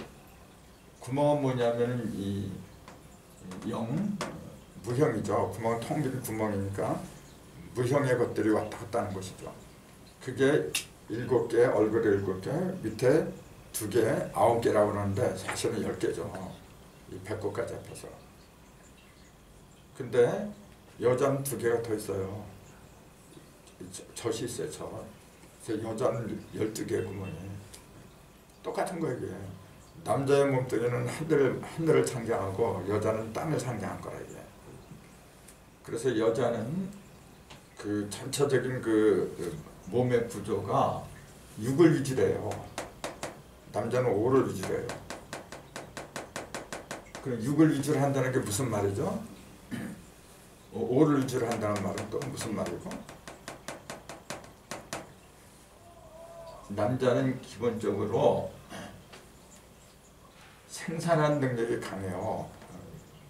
뭐냐면은 이 무형이죠. 구멍은 텅 빈 구멍이니까 무형의 것들이 왔다 갔다 하는 것이죠. 그게 7개, 얼굴에 7개, 밑에 2개, 9개라고 그러는데 사실은 10개죠. 이 배꼽까지 합해서. 근데 여자는 2개가 더 있어요. 젖이 있어요, 젖. 그래서 여자는 12개의 구멍이. 똑같은 거예요, 이게. 남자의 몸뚱이는 하늘을 상징하고 여자는 땅을 상징한 거라, 이게. 그래서 여자는 그 전체적인 그 몸의 구조가 6을 위주로 해요. 남자는 5를 위주로 해요. 그럼 6을 위주로 한다는 게 무슨 말이죠? 5를 위주로 한다는 말은 또 무슨 말이고? 남자는 기본적으로 생산한 능력이 강해요.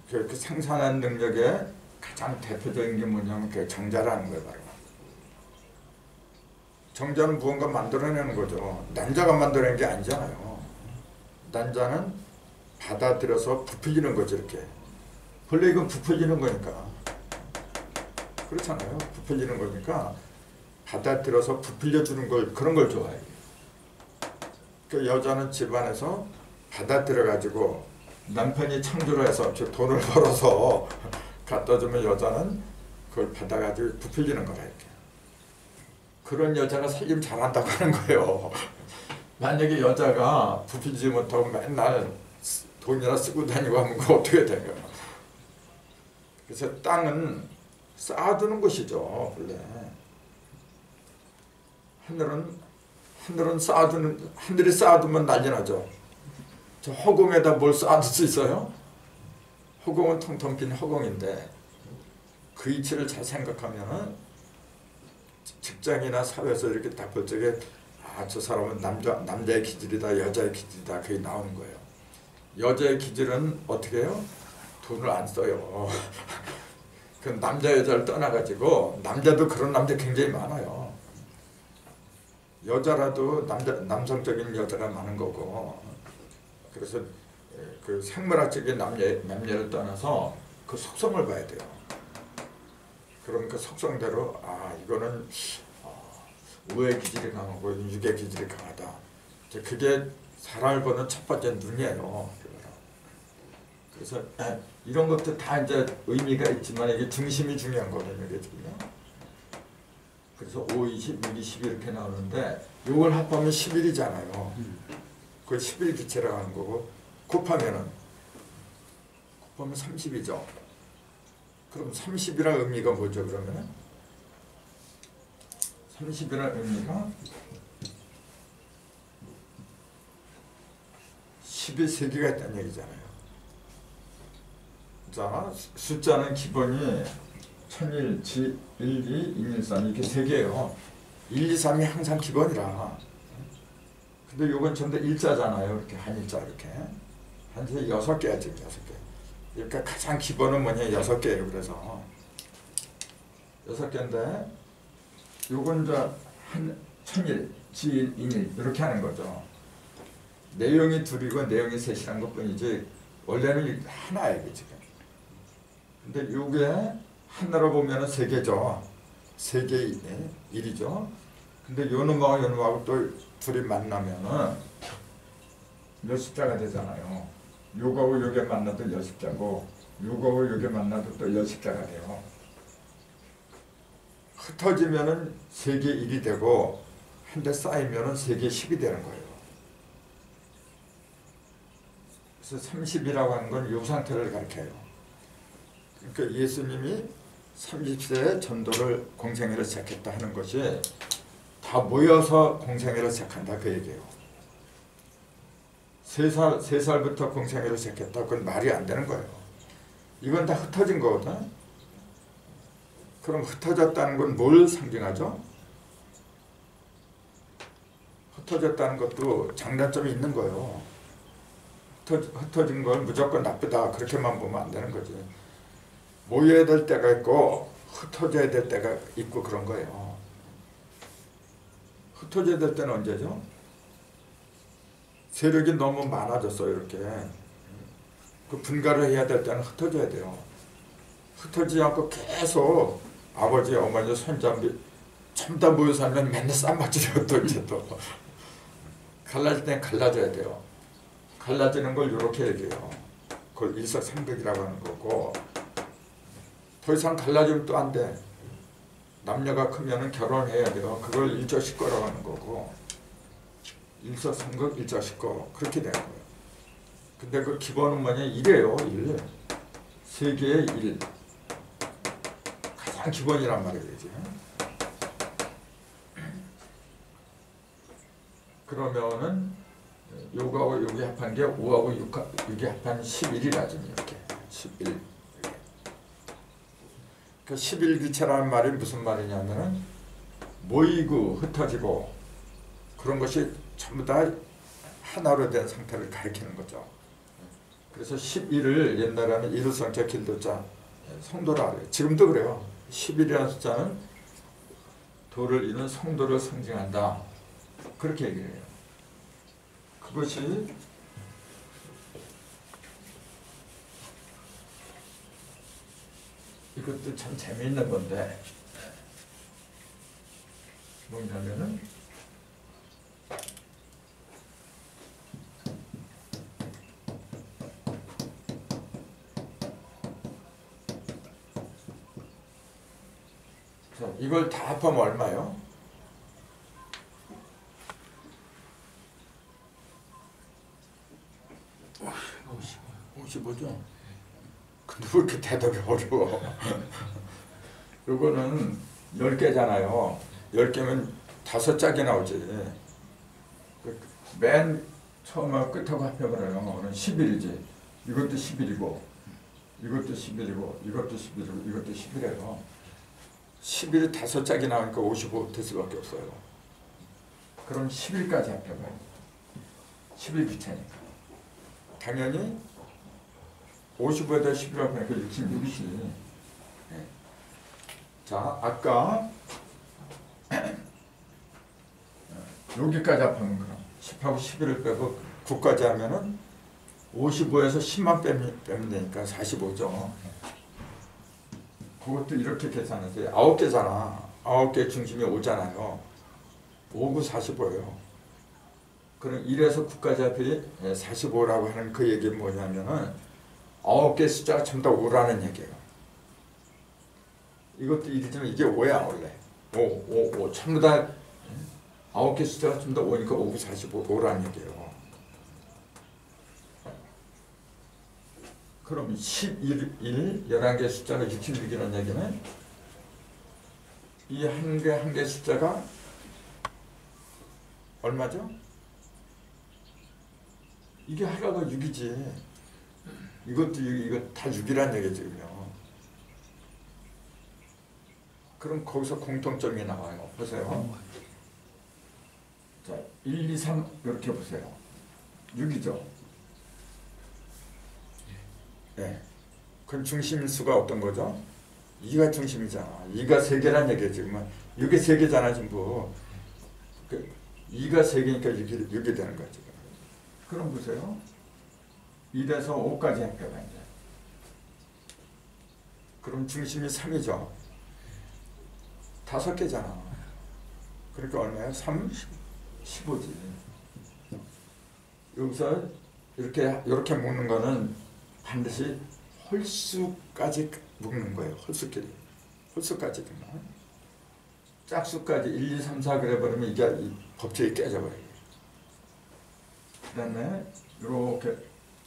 그 생산한 능력의 가장 대표적인 게 뭐냐면 그게 정자라는 거예요. 바로. 정자는 무언가 만들어내는 거죠. 남자가 만들어낸 게 아니잖아요. 남자는 받아들여서 부풀리는 거죠. 이렇게. 원래 이건 부풀리는 거니까. 그렇잖아요. 부풀리는 거니까 받아들여서 부풀려주는 걸, 그런 걸 좋아해요. 그 여자는 집안에서 받아들여가지고 남편이 창조를 해서 돈을 벌어서 갖다 주면 여자는 그걸 받아가지고 부풀리는 거라, 이렇게. 그런 여자가 살림 잘한다고 하는 거예요. 만약에 여자가 부풀리지 못하고 맨날 돈이나 쓰고 다니고 하면 그거 어떻게 돼요? 그래서 땅은 쌓아두는 것이죠, 원래. 하늘이 쌓아두면 난리 나죠. 저 허공에다 뭘 쌓아둘 수 있어요? 허공은 텅텅 빈 허공인데 그 이치를 잘 생각하면은 직장이나 사회에서 이렇게 딱 볼 적에 저 사람은 남자의 기질이다, 여자의 기질이다, 그게 나오는 거예요. 여자의 기질은 어떻게 해요? 돈을 안 써요. 그 남자 여자를 떠나가지고 남자도 그런 남자 굉장히 많아요. 여자라도 남성적인 여자가 많은 거고. 그래서 그 생물학적인 남녀를 떠나서 그 속성을 봐야 돼요. 그럼 그 속성대로 이거는 5의 기질이 강하고 6의 기질이 강하다. 그게 사람을 보는 첫 번째 눈이에요. 그래서 이런 것도 다 이제 의미가 있지만 이게 중심이 중요한 거거든요. 그래서 5, 20, 6, 20 이렇게 나오는데 이걸 합하면 11이잖아요. 그걸 11기체라고 하는 거고 곱하면 30이죠. 그럼 30이라는 의미가 뭐죠 그러면은? 30이라는 의미가 10이 3개가 있다는 얘기잖아요. 자, 숫자는 기본이 1001, 1, 2, 1, 3 이렇게 3개예요. 1, 2, 3이 항상 기본이라. 근데 요건 전부 다 일자잖아요. 이렇게 한일자 이렇게. 한일자 6개야 지금 6개. 그러니까 가장 기본은 뭐냐 6개예요. 그래서 6개인데 요건 저 한 1001, 지일, 인일 이렇게 하는 거죠. 내용이 둘이고 내용이 셋이란 것 뿐이지 원래는 하나예요 지금. 근데 요게 하나로 보면은 3개죠. 3개의 1이죠. 근데 요 놈하고 요 놈하고 또 둘이 만나면은 몇 십자가 되잖아요. 요거하고 요게 만나도 몇 십자고 요거하고 요게 만나도 또 몇 십자가 돼요. 흩어지면은 3개 1이 되고 한 대 쌓이면은 3개 10이 되는 거예요. 그래서 30이라고 하는 건 요 상태를 가리켜요. 그러니까 예수님이 30세에 전도를 공생애를 시작했다 하는 것이 다 모여서 공생애를 시작한다 그 얘기예요. 3살부터 공생애를 시작했다 그건 말이 안 되는 거예요. 이건 다 흩어진 거거든. 그럼 흩어졌다는 건 뭘 상징하죠? 흩어졌다는 것도 장단점이 있는 거예요. 흩어진 걸 무조건 나쁘다 그렇게만 보면 안 되는 거지. 모여야 될 때가 있고 흩어져야 될 때가 있고 그런 거예요. 흩어져야 될 때는 언제죠? 세력이 너무 많아졌어요. 이렇게 그 분가를 해야 될 때는 흩어져야 돼요. 흩어지지 않고 계속 아버지, 어머니, 손자 전부 다 모여 살면 맨날 쌈박질해요. 또 이제 또 갈라질 땐 갈라져야 돼요. 갈라지는 걸 이렇게 얘기해요. 그걸 일석삼극이라고 하는 거고 더 이상 갈라지면 또 안 돼. 남녀가 크면은 결혼해야 돼요. 그걸 일조식거라고 하는 거고 일석삼극, 일조식거 그렇게 되는 거예요. 근데 그 기본은 뭐냐? 1이에요. 1. 세계의 1. 가장 기본이란 말이지. 그러면은 요거하고 요게 합한 게 5하고 6이 합한 11이라지 이렇게 11. 그 11기체라는 말이 무슨 말이냐면은 모이고 흩어지고 그런 것이 전부 다 하나로 된 상태를 가리키는 거죠. 그래서 11을 옛날에는 이루성자 길도자 성도라 그래요. 지금도 그래요. 11이라는 숫자는 도를 이룬 성도를 상징한다. 그렇게 얘기를 해요. 그것이 이것도 참 재미있는 건데 뭐냐면은 자, 이걸 다 합하면 얼마요? 55죠? 근데 왜 이렇게 대답이 어려워? 요거는 10개잖아요. 10개면 5짝이 나오지. 맨 처음하고 끝하고 합해버려요. 11이지. 이것도 11이고 이것도 11이고 이것도 11이고 이것도 11이에요. 11이 5짝이 나오니까 55 될 수밖에 없어요. 그럼 11까지 합해봐요. 11기체니까. 당연히 55에다 11하고 하니까 66이지. 네. 자, 아까 여기까지 합하면 그럼 10하고 11을 빼고 9까지 하면은 55에서 10만 빼면 되니까 45죠. 그것도 이렇게 계산하세요. 9개잖아. 9개 중심이 5잖아요. 5, 9, 45예요. 그럼 1에서 9까지 합이 45라고 하는 그 얘기는 뭐냐면은 9개 숫자가 전부 다 5라는 얘기예요. 이것도 1이지만 이게 5야 원래. 5 전부 다 9개 숫자가 전부 다 5니까 5, 9, 45, 5라는 얘기예요. 그럼 11, 11개 숫자가 66이라는 얘기는 이 한 개 한 개 숫자가 얼마죠? 이게 하나가 6이지. 이것도 6, 이거 다 6이란 얘기죠. 그럼 거기서 공통점이 나와요. 보세요. 자, 1, 2, 3 이렇게 보세요. 6이죠. 네. 그럼 중심수가 어떤 거죠? 2가 중심이잖아. 2가 3개란 얘기지. 6이 3개잖아 전부. 2가 3개니까 6이 되는 거지. 그럼 보세요. 1에서 5까지 할게요. 이제. 그럼 중심이 3이죠. 5개잖아. 그러니까 얼마예요? 3, 15지. 여기서 이렇게 묶는 거는 반드시 홀수까지 묶는 거예요. 홀수끼리. 홀수까지 되면. 짝수까지 1, 2, 3, 4 그래버리면 이게 이 법칙이 깨져버려요. 그 다음에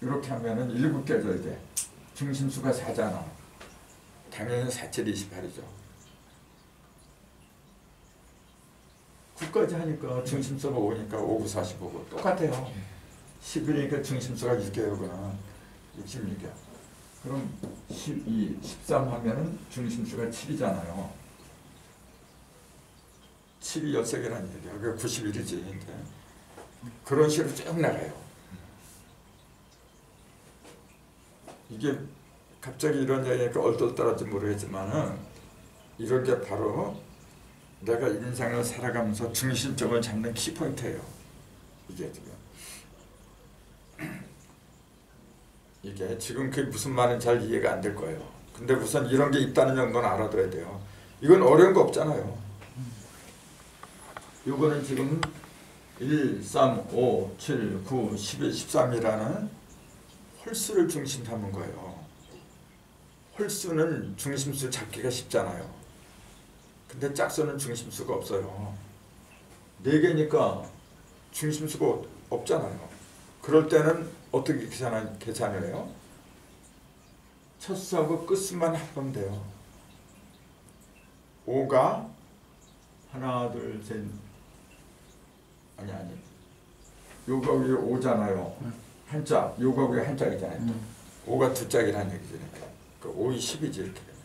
이렇게 하면은 7 깨져야 돼. 중심수가 4잖아. 당연히 4, 7, 28이죠. 9까지 하니까 중심수가 5니까 5, 9, 45고 똑같아요. 11이니까 중심수가 6이에요. 그냥 66이야. 그럼 12, 13 하면은 중심수가 7이잖아요. 7이 13개라는 얘기야. 그게 91이지. 그런 식으로 쭉 나가요. 이게 갑자기 이런 얘기니까 얼떨떨할지 모르겠지만은 이런 게 바로 내가 인생을 살아가면서 중심점을 잡는 키포인트예요. 이게 지금. 이게 지금 그게 무슨 말인지 잘 이해가 안 될 거예요. 근데 우선 이런 게 있다는 정도는 알아둬야 돼요. 이건 어려운 거 없잖아요. 이거는 지금 1, 3, 5, 7, 9, 11, 13이라는 홀수를 중심 삼은 거예요. 홀수는 중심수 잡기가 쉽잖아요. 근데 짝수는 중심수가 없어요. 4개니까 중심수가 없잖아요. 그럴 때는 어떻게 계산을 해요? 첫 수하고 끝 수만 합하면 돼요. 5가 하나, 둘, 셋. 아니. 요가 위에 5잖아요. 한 짝. 요가 위에 한 짝이잖아요. 5가 2짝이라는 얘기죠. 그 5이 10이지 이렇게 되면.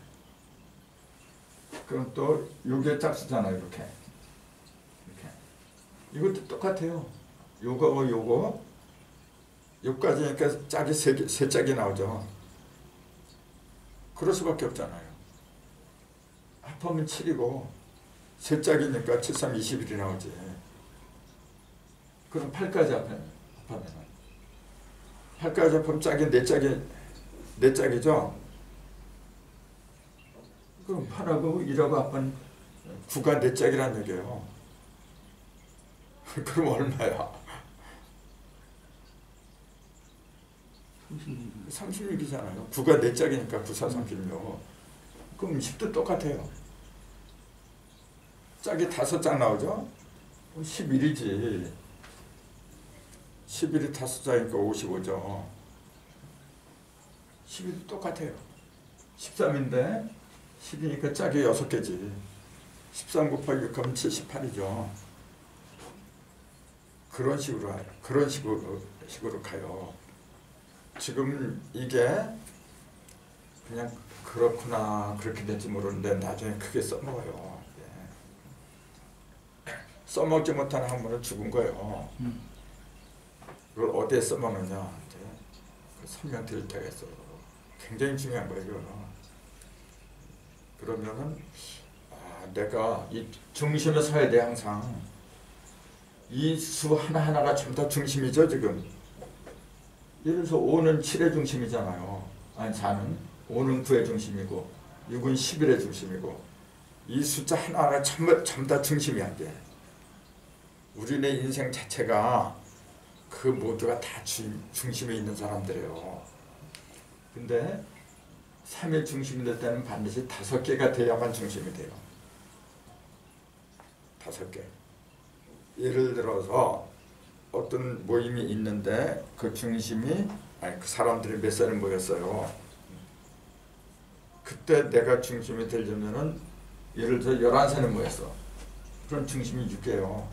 그럼 또 요게 짝수잖아요. 이렇게. 이것도 똑같아요. 요거하고 요거. 요까지니까 짝이 세 짝이 나오죠. 그럴 수밖에 없잖아요. 합하면 7이고 세 짝이니까 7, 3, 21이 나오지. 그럼 8까지 합하면 8까지 합하면 짝이 4짝이죠. 그럼 8하고 1하고 합하면 9가 4짝이란 얘기예요. 그럼 얼마야? 36이잖아요. 9가 4짝이니까 9, 4, 36. 그럼 10도 똑같아요. 짝이 5짝 나오죠? 11이지. 11이 5짝이니까 55죠. 11도 똑같아요. 13인데 10이니까 짝이 6개지. 13 곱하기 6 하면 78이죠. 그런 식으로 가요. 지금 이게 그냥 그렇구나 그렇게 될지 모르는데 나중에 크게 써먹어요. 써먹지 못하는 학문은 죽은 거예요. 그걸 어디에 써먹느냐 이제 그 설명드릴 때가 있어요. 굉장히 중요한 거예요. 그러면은 내가 이 중심에 서야 돼. 항상 이 수 하나하나가 전부 다 중심이죠. 지금 예를 들어서 5는 7의 중심이잖아요. 아니 4는 5는 9의 중심이고 6은 11의 중심이고 이 숫자 하나하나 전부 다 중심이야. 이게 우리네 인생 자체가 그 모두가 다 중심에 있는 사람들이에요. 근데 3의 중심이 될 때는 반드시 5개가 돼야만 중심이 돼요. 5개. 예를 들어서 어떤 모임이 있는데 그 중심이 아니 그 사람들이 몇 살에 모였어요. 그때 내가 중심이 되려면은 예를 들어 11살에 모였어. 그럼 중심이 6이에요.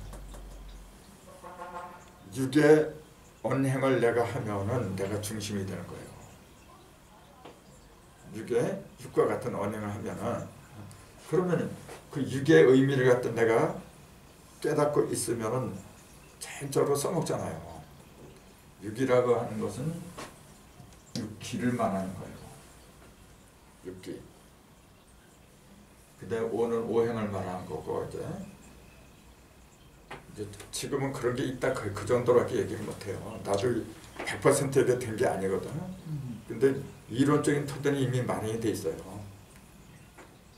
6의 언행을 내가 하면은 내가 중심이 되는 거예요. 6의 6과 같은 언행을 하면은 그러면 그 6의 의미를 갖다 내가 깨닫고 있으면은 자연적으로 써먹잖아요. 6이라고 하는 것은 6기를 말하는 거예요. 6기. 그 다음에 5는 오행을 말하는 거고 이제 지금은 그런 게 있다 그 정도밖에 얘기를 못해요. 나도 100%에 된 게 아니거든. 근데 이론적인 토대는 이미 마련이 돼 있어요.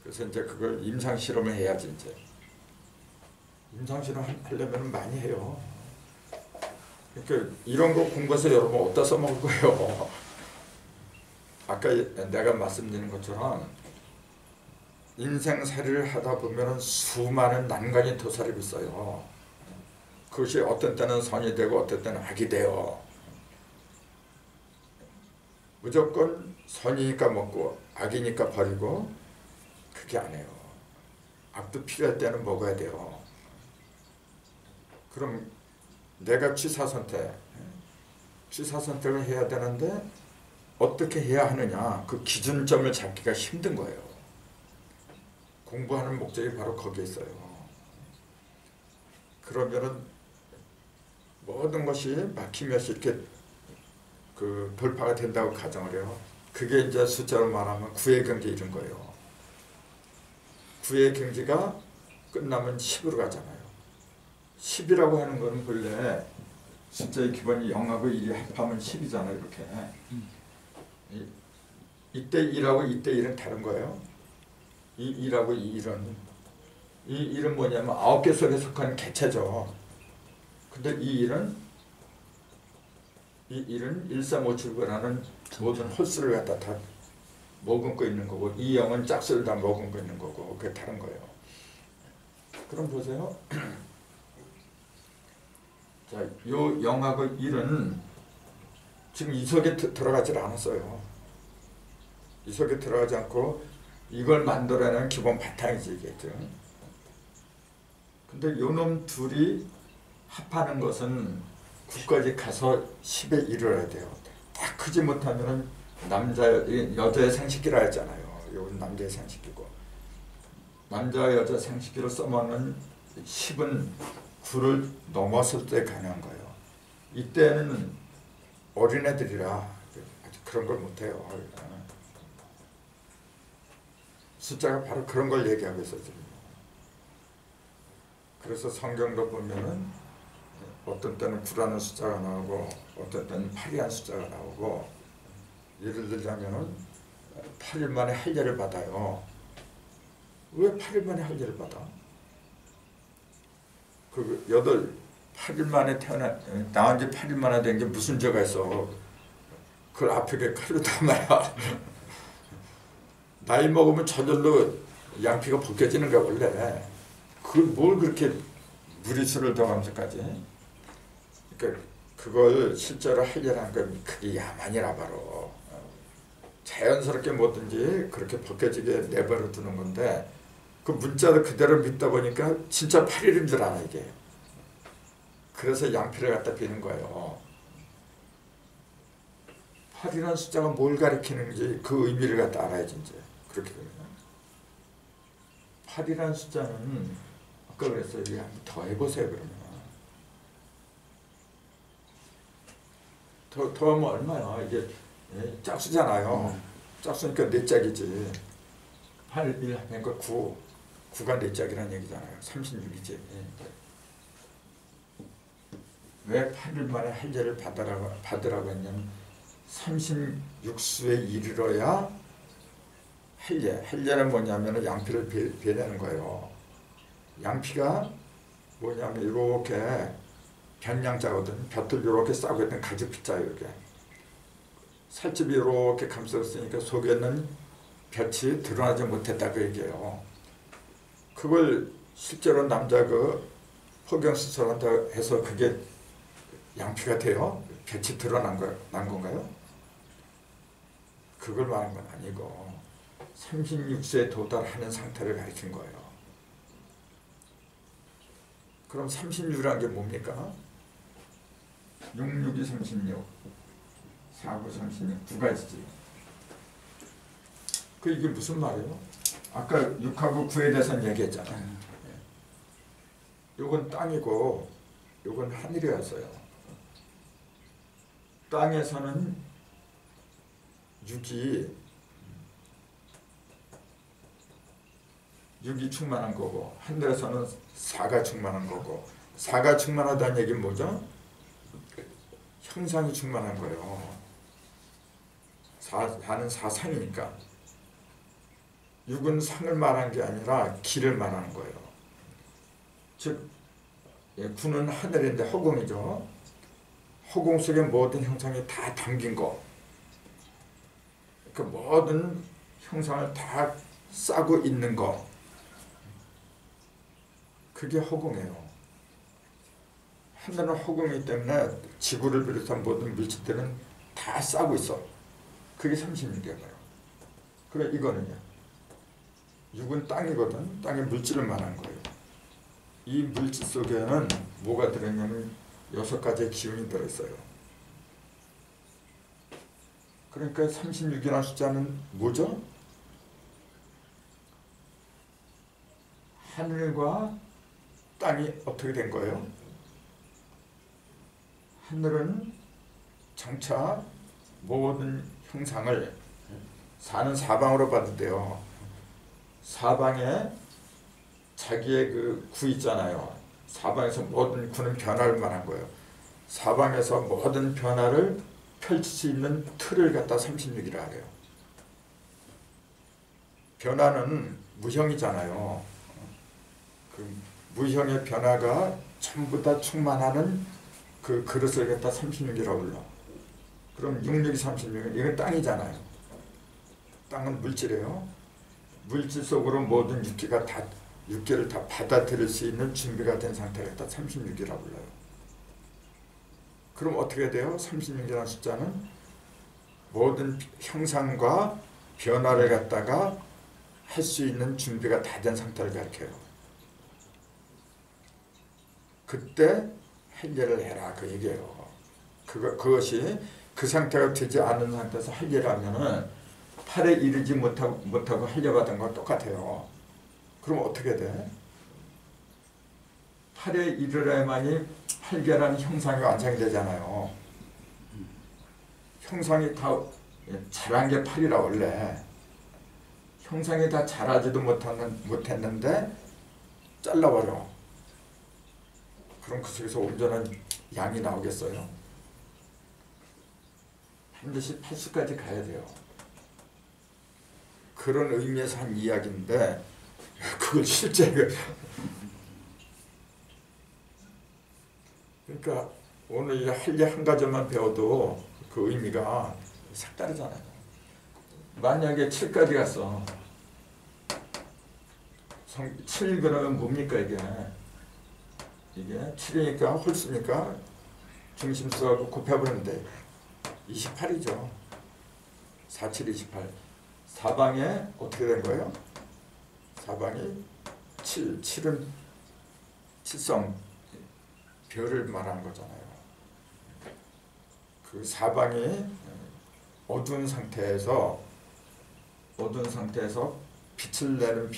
그래서 이제 그걸 임상 실험을 해야지 이제. 임상 실험 하려면 많이 해요. 그러니까 이런 거 공부해서 여러분 어디다 써먹을 거예요. 아까 내가 말씀드린 것처럼 인생살이를 하다 보면 수많은 난관이 도사리고 있어요. 그것이 어떤 때는 선이 되고 어떤 때는 악이 돼요. 무조건 선이니까 먹고 악이니까 버리고 그게 아니에요. 악도 필요할 때는 먹어야 돼요. 그럼 내가 취사선택을 해야 되는데 어떻게 해야 하느냐 그 기준점을 잡기가 힘든 거예요. 공부하는 목적이 바로 거기에 있어요. 그러면은 모든 것이 막히면서 이렇게 그 돌파가 된다고 가정을 해요. 그게 이제 숫자로 말하면 구의 경지 이런 거예요. 구의 경지가 끝나면 10으로 가잖아요. 10이라고 하는 거는 본래 숫자의 기본이 0하고 1이 합하면 10이잖아요. 이렇게. 이때 1하고 이때 1은 다른 거예요. 이 1하고 이 1은 이 1은 뭐냐면 9개 속에 속하는 개체죠. 근데 이 1은 1357구라는 모든 홀수를 갖다 다 머금고 있는 거고 이 0은 짝수를 다 머금고 있는 거고 그게 다른 거예요. 그럼 보세요. 자, 요 0하고 1은 지금 이 속에 들어가질 않았어요. 이 속에 들어가지 않고 이걸 만들어내는 기본 바탕이지 이게. 근데 요놈 둘이 합하는 것은 9까지 가서 10에 이르러야 돼요. 딱 크지 못하면은 여자의 생식기라 했잖아요. 이건 남자의 생식기고 남자 여자 생식기로 써먹는 10은 9를 넘었을 때 가능한 거예요. 이때는 어린애들이라 아직 그런 걸 못해요. 숫자가 바로 그런 걸 얘기하고 있어요. 그래서 성경도 보면은 어떤 때는 9라는 숫자가 나오고 어떤 때는 8이라는 숫자가 나오고 예를 들자면은 8일 만에 할례를 받아요. 왜 8일 만에 할례를 받아? 8일 만에 나온 지 8일 만에 된 게 무슨 죄가 있어? 그걸 앞에 칼로 다 말아. 나이 먹으면 저절로 양피가 벗겨지는 거야 원래. 그걸 뭘 그렇게 무리수를 더하면서까지? 그러니까 그걸 실제로 하려는 건 그게 야만이라 바로 자연스럽게 뭐든지 그렇게 벗겨지게 내버려 두는 건데 그 문자도 그대로 믿다 보니까 진짜 8일인 줄 알아 이게. 그래서 양피를 갖다 비는 거예요. 8이라는 숫자가 뭘 가리키는지 그 의미를 갖다 알아야지 이제. 그렇게 되면 8이라는 숫자는 아까 그랬어요. 이거 한번 더 해보세요 그러면. 더 하면 얼마야? 이게 짝수잖아요. 짝수니까 4짝이지. 8, 1 하니까 9. 9가 4짝이라는 얘기잖아요. 36이지. 왜 8일 만에 할례를 받으라고 했냐면 36수에 이르러야 할례는 뭐냐면 양피를 베내는 거예요. 양피가 뭐냐면 이렇게 변양자거든. 볕을 이렇게 싸고 있는 가지피자예요. 이게 살집이 이렇게 감싸졌으니까 속에는 볕이 드러나지 못했다 그 얘기예요. 그걸 실제로 남자 그 포경수술한다 해서 그게 양피가 돼요? 볕이 드러난 건가요? 그걸 말한 건 아니고 36세에 도달하는 상태를 가리킨 거예요. 그럼 36이라는 게 뭡니까? 6, 6이 36, 4, 9, 36, 두 가지지. 이게 무슨 말이에요? 아까 6하고 9에 대해서는 얘기했잖아요. 요건 땅이고 요건 하늘이었어요. 땅에서는 6이 충만한 거고 하늘에서는 4가 충만한 거고 4가 충만하다는 얘기는 뭐죠? 형상이 충만한 거예요. 4는 사상이니까 6은 상을 말한 게 아니라 길을 말하는 거예요. 즉 9는 하늘인데 허공이죠. 허공 속에 모든 형상이 다 담긴 거. 그 모든 형상을 다 싸고 있는 거. 그게 허공이에요. 하늘은 허공이기 때문에 지구를 비롯한 모든 물질들은 다 싸고 있어. 그게 36이에요. 그래 이거는요. 6은 땅이거든. 땅의 물질을 말하는 거예요. 이 물질 속에는 뭐가 들어있냐면 6가지의 기운이 들어있어요. 그러니까 36이라는 숫자는 뭐죠? 하늘과 땅이 어떻게 된 거예요? 하늘은 장차 모든 형상을 4는 사방으로 봤는데요. 사방에 자기의 그 구 있잖아요. 사방에서 모든 구는 변화를 말한 거예요. 사방에서 모든 변화를 펼칠 수 있는 틀을 갖다 36이라 그래요. 변화는 무형이잖아요. 그 무형의 변화가 전부 다 충만하는 그 그릇을 갖다 36이라고 불러. 그럼 6, 6이 36, 이건 땅이잖아요. 땅은 물질이에요. 물질 속으로 모든 육계를 다 받아들일 수 있는 준비가 된 상태가 갖다 36이라고 불러요. 그럼 어떻게 돼요? 36이라는 숫자는 모든 형상과 변화를 갖다가 할 수 있는 준비가 다 된 상태를 가리켜요. 그때 할 일을 해라 그 얘기예요. 그것이 그 상태가 되지 않은 상태에서 할 일을 하면은 팔에 이르지 못하고 하려고 건 똑같아요. 그럼 어떻게 돼? 팔에 이르려야만이 활결한 형상이 완성이 되잖아요. 형상이 다 자란 게 팔이라 원래. 형상이 다 자라지도 못했는데 잘라버려. 그럼 그 속에서 온전한 양이 나오겠어요? 반드시 80까지 가야 돼요. 그런 의미에서 한 이야기인데 그걸 실제 그러니까 오늘 할 한 가지만 배워도 그 의미가 색다르잖아요. 만약에 7까지 갔어. 7 그러면 뭡니까 이게? 이게 7이니까 홀수니까 중심수하고 곱해버리면 돼. 28이죠. 4, 7, 28. 사방에 어떻게 된 거예요? 사방이 7. 7은 칠성, 별을 말하는 거잖아요. 그 사방이 어두운 상태에서 빛을 내는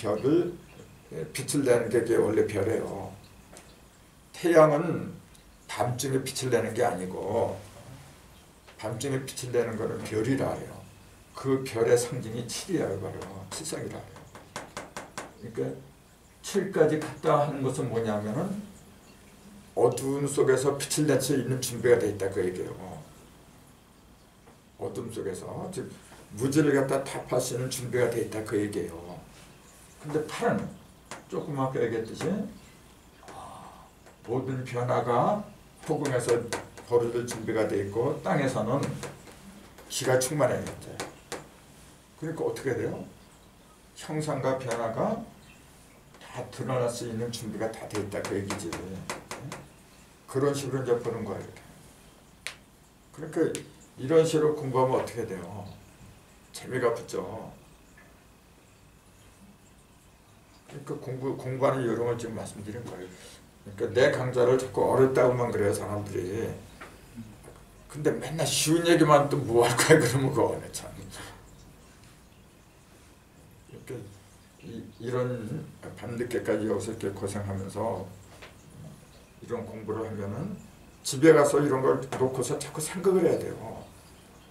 빛을 내는 게 원래 별이에요. 태양은 밤중에 빛을 내는 게 아니고 밤중에 빛을 내는 거는 별이라 해요. 그 별의 상징이 7이라고 해요. 칠성이라 해요. 그러니까 7까지 갔다 하는 것은 뭐냐면은 어두운 속에서 빛을 낼 수 있는 준비가 돼 있다 그 얘기예요. 어둠 속에서 즉 무지를 갖다 타파할 수 있는 준비가 돼 있다 그 얘기예요. 근데 8은 조금 아까 얘기했듯이 모든 변화가 허공에서 벌어질 준비가 돼 있고 땅에서는 기가 충만해요. 이제. 그러니까 어떻게 돼요? 형상과 변화가 다 드러날 수 있는 준비가 다 돼 있다 그 얘기지. 그런 식으로 이제 보는 거야 이렇게. 그러니까 이런 식으로 공부하면 어떻게 돼요? 재미가 붙죠. 그러니까 공부하는 요령을 지금 말씀드린 거예요. 그러니까 내 강좌를 자꾸 어렵다고만 그래요, 사람들이. 근데 맨날 쉬운 얘기만 또 뭐 할 거야, 그러면 그거 참. 이렇게 이런 밤늦게까지 여기서 이렇게 고생하면서 이런 공부를 하면은 집에 가서 이런 걸 놓고서 자꾸 생각을 해야 돼요.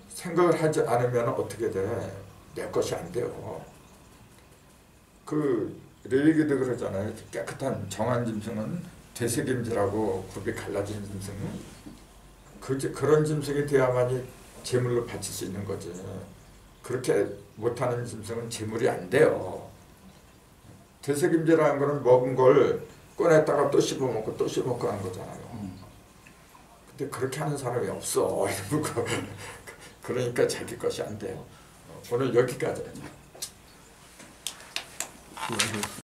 생각을 하지 않으면 어떻게 돼? 내 것이 안 돼요. 그 레위기도 그러잖아요. 깨끗한 정한 짐승은 되새김질하고 굽이 갈라진 짐승은 그런 짐승이 돼야만이 제물로 바칠 수 있는 거지. 그렇게 못하는 짐승은 제물이 안 돼요. 되새김질하는 거는 먹은 걸 꺼냈다가 또 씹어먹고 또 씹어먹고 하는 거잖아요. 근데 그렇게 하는 사람이 없어. 그러니까 자기 것이 안 돼요. 오늘 여기까지.